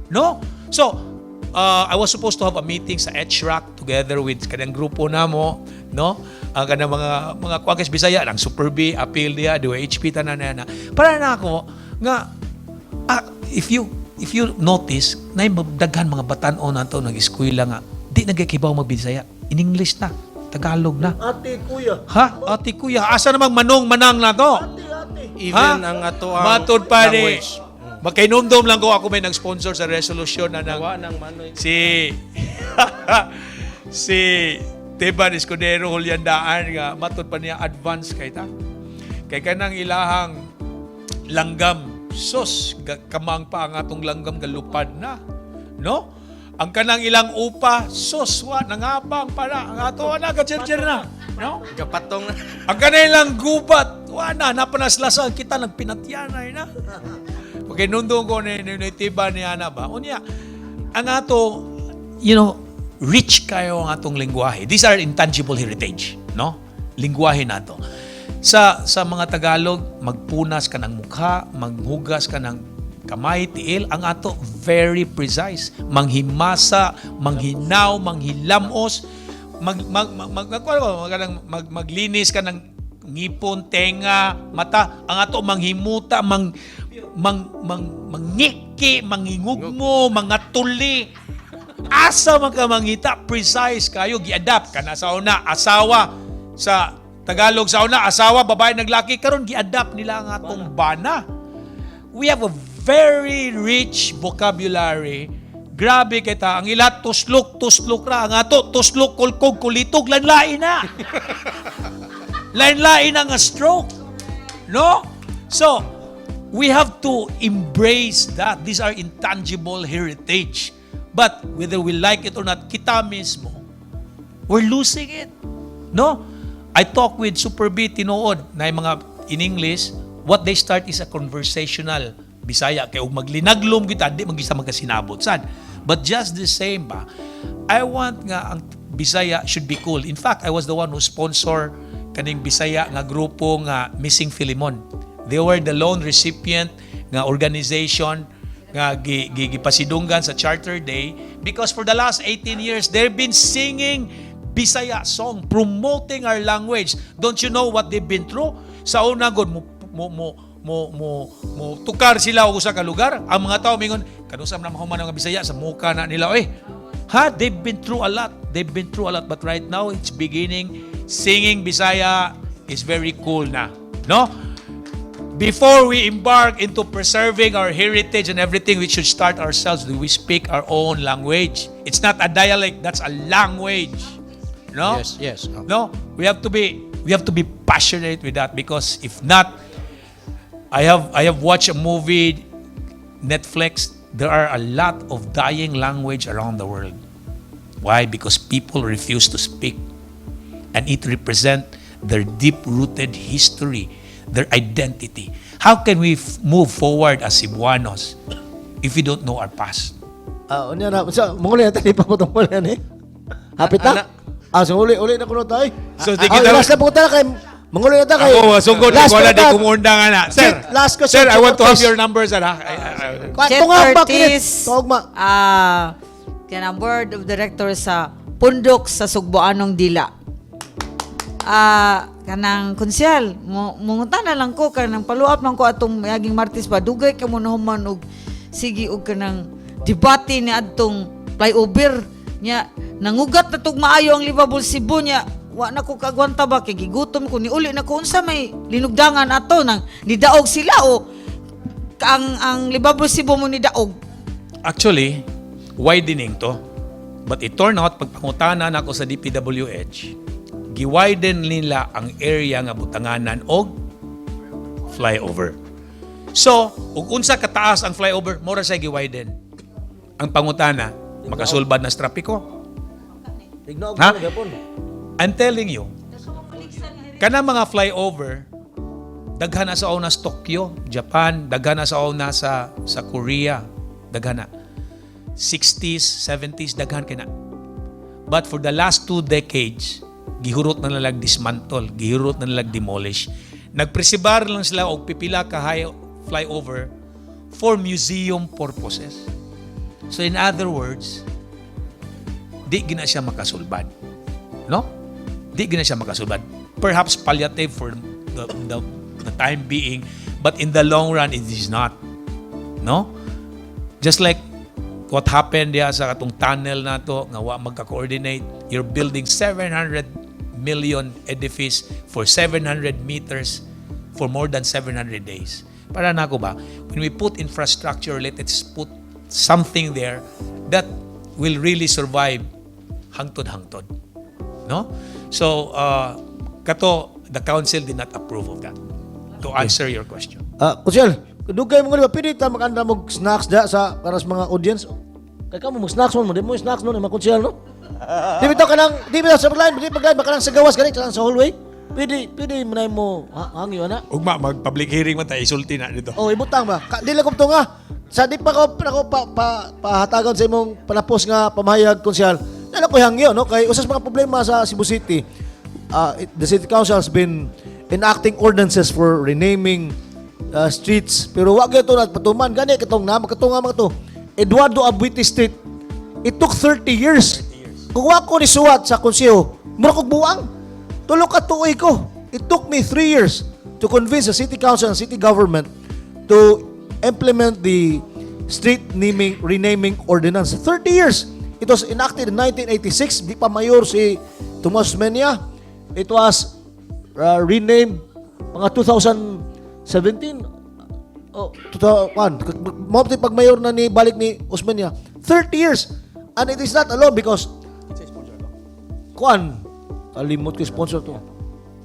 No? So, I was supposed to have a meeting sa HRAC together with kanang grupo namo, no? Kanang mga kwakes Bisaya, ang Super B, appeal diya, DOHP, tanan na. Para na ako, nga, if you notice, na daghan mga batan-o na ito, nag-eskwela nga, di nagkikibaw mag-Bisaya. In English na, Tagalog na. Ate, kuya. Ha? Ate, kuya. Asa namang manong-manang na to? Ate. Even ang ato ang Matod pa ni. language. Magkainumdum lang ko, ako may nag-sponsor sa resolution na Gawa ng manoy. si Teban Escudero Juliandaan nga matod pa niya advance kay ta. Kay kanang ilahang langgam sos kamang pa ang atong langgam galupad na. No? Ang kanang ilang upa sos wa nangabang para ang ato na gajerjer na. No? Kapatong Ang kanilang gubat wa na napanaslasan kita nagpinatyanay na. Pagkinundong ko ni Tiba ni Ana ba? Unya, ang ato, rich kayo ang atong lingwahe. These are intangible heritage, no? Lingwahe nato. Sa mga Tagalog, magpunas ka ng mukha, maghugas ka ng kamay, tiil, ang ato very precise. Manghimasa, manghinaw, manghilamos, maglinis ka ng ngipon, tenga, mata, ang ato manghimuta, mangiki, mangingugmo, mga tuli. Asa mangita, precise kayo, gi-adapt ka na sa una, asawa, sa Tagalog sa una, asawa, babae, naglaki, karon gi-adapt nila ang atong bana. We have a very rich vocabulary. Grabe kita, ang ila tuslok ra, ang ato tuslok kulkog kulitog, lanlain na. Lain-lain na nga stroke. No? So, we have to embrace that. These are intangible heritage. But whether we like it or not, kita mismo, we're losing it. No? I talk with Super B, tinuod, na yung mga in English, what they start is a conversational Bisaya. Kaya maglinaglom kita, di mag-isa magkasinabot. Sad. But just the same ba, I want nga ang Bisaya should be cool. In fact, I was the one who sponsor kaning Bisaya nga grupo nga Missing Philemon. They were the lone recipient nga organization nga gipasidunggan sa Charter Day because for the last 18 years they've been singing Bisaya song, promoting our language. Don't you know what they've been through? Sa una god mo mo tukar sila og usa ka lugar. Ang mga tao mingon kanusam na mahuman nga Bisaya sa muka na nila they've been through a lot. But right now it's beginning. Singing Bisaya is very cool na, no? Before we embark into preserving our heritage and everything, we should start ourselves. Do we speak our own language? It's not a dialect, that's a language. No? Yes. No, we have to be passionate with that, because if not, I have watched a movie, Netflix. There are a lot of dying language around the world. Why? Because people refuse to speak, and it represents their deep-rooted history, their identity. How can we move forward as Cebuanos if we don't know our past? Unya na, sa manguli natin di pa po tungkol yan eh. Hapit na. So uli na kuno tayo. So, di kita- last na po tayo kay manguli na tayo kay. Ako, sugod Last ko na na di ta- kumunda nga na. Sir, last question, sir, I want to have Curtis. your numbers. Ito nga ba kinit? Tawag Kanang board of directors sa Pundok sa Sugboanong Dila. Kanang konsyal, mungutan na lang ko, kanang paluap lang ko atong mayaging Martes ba, dugay ka mo nahuman og sige og kanang debate ni adtong flyover nya, nangugat na tug maayo ang livable Cebu nya, wa na ko kagwanta ba, kay gigutom ko, ni uli na ko unsa may linugdangan ato, nang nidaog sila o ang livable Cebu mo nidaog. Actually, widening to. But it turned out, pagpangutanan ako sa DPWH, giwiden nila ang area nga butanganan og flyover. So, ug unsa kataas ang flyover, mora sa giwiden. Ang pangutana, makasulbad na sa trapiko. Tignaog Ha? ko gapon. I'm telling you, kana mga flyover, daghan na sa una sa Tokyo, Japan, daghan na sa una sa Korea, daghan na. 60s, 70s, daghan kina. But for the last 2 decades, gihurot na nilang dismantle, gihurot na nilang demolish. Nagpresibar lang sila og pipila ka high flyover for museum purposes. So in other words, di gina siya makasulbad. No? Di gina siya makasulbad. Perhaps palliative for the time being, but in the long run, it is not. No? Just like what happened diya sa katong tunnel na to, nga wa magka-coordinate, you're building 700 million edifice for 700 meters for more than 700 days. Para na ako ba, when we put infrastructure, let's put something there that will really survive hangtod-hangtod. No? So, the council did not approve of that. To answer your question. Kusyal, dugay mo nga pwede ta maganda mo snacks da sa para sa mga audience. Kay kamo mo snacks mo, di mo snacks no, mga kusyal no. Di bitaw sa line, di paglain baka lang sa gawas gani sa hallway. Pwede mo na mo hangyo na. Ugma, mag-public hearing man tayo, isulti na dito. Oh, ibutang ba? Dili ko to nga. Sa di pa ko pahatagon sa imong panapos nga pamahayag konsyal. Dala ko hangyo no kay usas mga problema sa Cebu City. The City Council has been enacting ordinances for renaming streets, pero wag ito nagpatuman gani katong na magkatunga mga to. Eduardo Abuiti Street, it took 30 years. Kung wako ni suwat sa konseho, mura kog buwang. Tulo ka tuoy ko. It took me 3 years to convince the City Council and City Government to implement the street renaming ordinance. 30 years. It was enacted in 1986. Di pa mayor si Tomas Menia. It was renamed mga 2017. Oh, 2001. Mo pag mayor na ni balik ni Osmeña. 30 years. And it is not alone because kalimot ko sponsor to.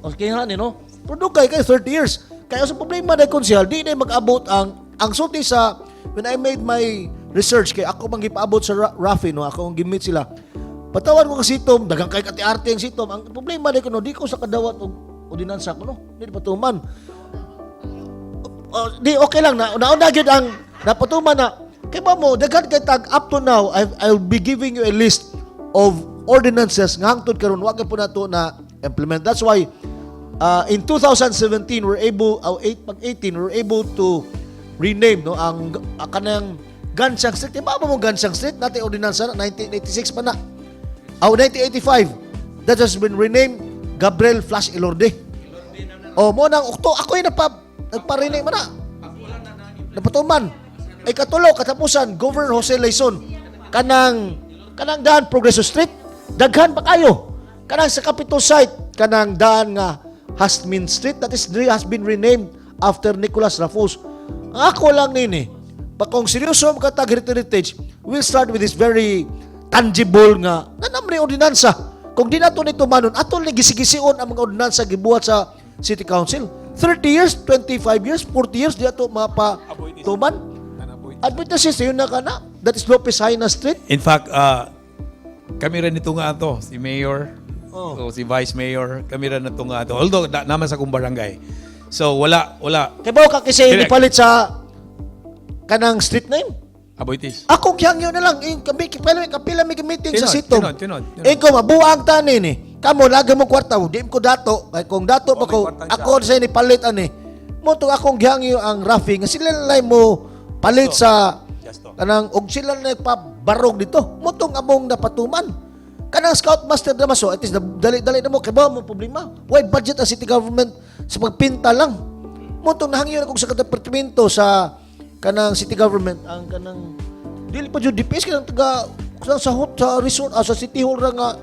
Okay nga ni no. Pero kay 30 years. Kaya sa problema dahil konsyal, di na mag-abot ang sulti sa when I made my research kay ako mang gipaabot sa Rafi no, ako ang gimit sila. Patawan ko kasi Tom, dagang kay kati-arte ang si Tom. Ang problema dahil ko no, di ko sa kadawat og ordinansa ko no. Di patuman. Di okay lang na nauna gyud ang napatuman na kay ba mo daghan kay tag up to now I'll be giving you a list of ordinances nga hangtod karon wa gyud po nato na implement. That's why in 2017 we're able 18 we're able to rename no ang kanang Gansang Street. Ba mo Gansang Street natin ordinansa na 1986 pa na. 1985 that has been renamed Gabriel Flash Ilorde. Oh mo nang ako nagparinig man na. Napatuman. Ay katulo, katapusan, Governor Jose Laison, kanang daan Progreso Street, daghan pa kayo. Kanang sa Capitol site, kanang daan nga Hasmin Street, that is has been renamed after Nicolas Rafus. Ang ako lang nini, kung seryoso ang katag heritage, we'll start with this very tangible nga nanamri ordinansa. Kung di nato nito manon, atol ni gisigisiun ang mga ordinansa gibuhat sa City Council. 30 years, 25 years, 40 years, di ato mapatuman. Advocacy, yun na ka na. That is Lopez Haina Street. In fact, kami rin ito nga ito, si Mayor, so si Vice Mayor, kami rin ito nga ito. Although, naman sa kong barangay. So, wala. Kaya ba ka kasi Correct. nipalit sa kanang street name? Aboitis. Akong kiyang yun na lang. Kapila may meeting sa sitong. Tinod. Ikaw, mabuang tani ni. Kamu, lagi mo kwarta. Di ko dato. Kaya kung dato pa ko, ako sa ni palit ani. Mo to akong gihang yun ang Rafi. Nga sila nalay mo palit sa kanang og sila na nagpabarog dito. Mo tong among napatuman. Kanang Scoutmaster Damaso, at least dali na mo. Kaya ba mo problema? Why budget ang city government sa pagpinta lang? Mo tong nahangyo na kong sa departamento sa kanang city government ang kanang dili pa jud DPS kanang taga sa resort sa city hall ra nga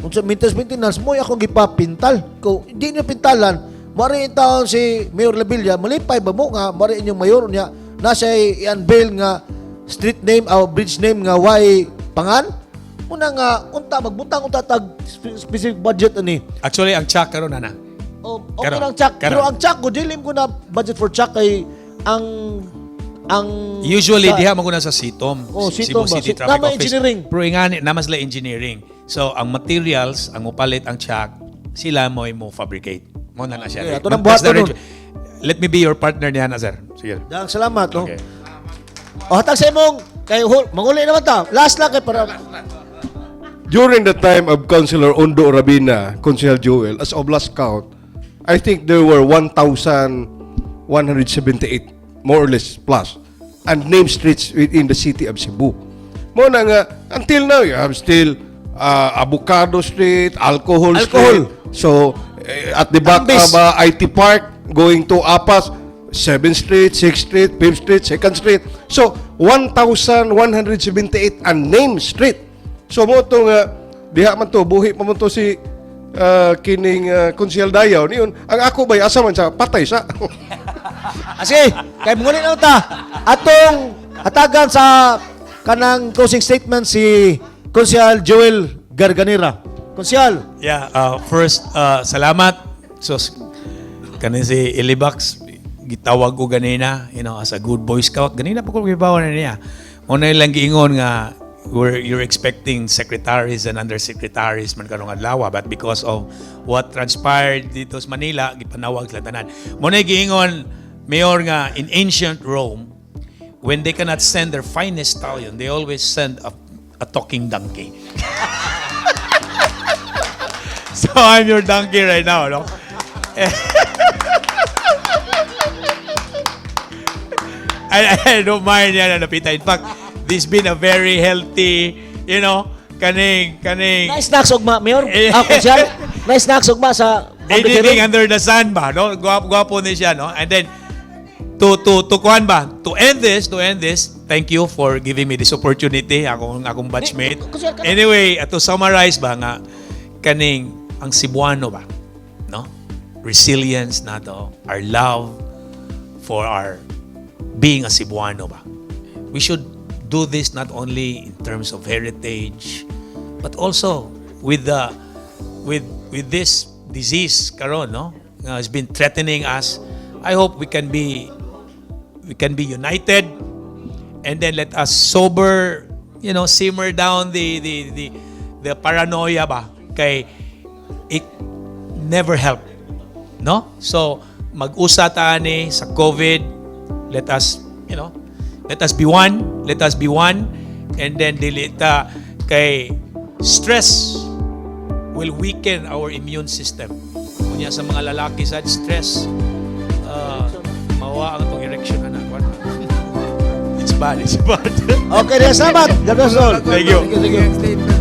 unsa maintenance mo akong gipapintal ko hindi niyo pintalan mari in taon si Mayor Labilla malipay ba mo nga mari inyong mayor niya nasa i-unveil nga street name o bridge name nga why pangan una nga unta magbutang unta tag specific budget ani Actually, ang check karon na. okay Karon. lang check pero Karon. ang check ko dilim ko na budget for check kay ang Usually, diha mo na sa SITOM. Sitom Cebu ba? City Traffic Nama Office. engineering. Pero ingani, naman sila engineering. So, ang materials, ang upalit, ang check, sila mo fabricate. Mo na siya. Okay, ato nang That's buhaton the nun. Let me be your partner niya na, sir. Sige. Dahang salamat, no? Okay. O, hatag sa imong, kay manguli naman ta. Last lang kay para... During the time of Councilor Ondo Rabina, Councilor Joel, as of last count, I think there were 1,178, more or less, plus, and named streets within the city of Cebu. Mo na nga, until now, you have still Avocado Street, Alcohol Street. So, at the back Ambis. of IT Park, going to Apas, 7th Street, 6th Street, 5th Street, 2nd Street. So, 1,178 unnamed street. So, mo ito nga, diha man to, buhi pa mo to si kining Konsyel Dayaw. Niyon, ang ako ba'y asa man sa patay sa. Kasi, kay manguli naman ta. Atong hatagan sa kanang closing statement si Konsyal Joel Garganira. Konsyal, Yeah, first, salamat. So, kanin si Elibax, gitawag ko ganina, as a good Boy Scout. Ganina pa ko kibawa na niya. Una lang giingon nga, you're expecting secretaries and undersecretaries man karong adlaw, but because of what transpired dito sa Manila, gipanawag sila tanan. Muna giingon, Mayor nga, in ancient Rome, when they cannot send their finest stallion, they always send a talking donkey. So I'm your donkey right now, no? I don't mind yan, Napita. In fact, this been a very healthy, kaning. nice snacks ugma, Mayor. Konsyal, nice snacks ugma sa Anything under the sun ba, no? Guwapo ni siya, no? And then, to kuhan ba? To end this, thank you for giving me this opportunity, akong batchmate. Anyway, to summarize ba nga, kaning, ang Cebuano ba, no? Resilience na to, our love for our being a Cebuano ba. We should do this not only in terms of heritage, but also with this disease karon, no, has been threatening us. I hope we can be united, and then let us simmer down the paranoia ba, kay it never helped, no? So mag-usa ta ni sa COVID, let us be one, and then dilita kay stress will weaken our immune system. Kunya sa mga lalaki sa stress, mawa ang itong erection na nakuha. It's bad. Okay, salamat. God bless all. Thank you. Thank you.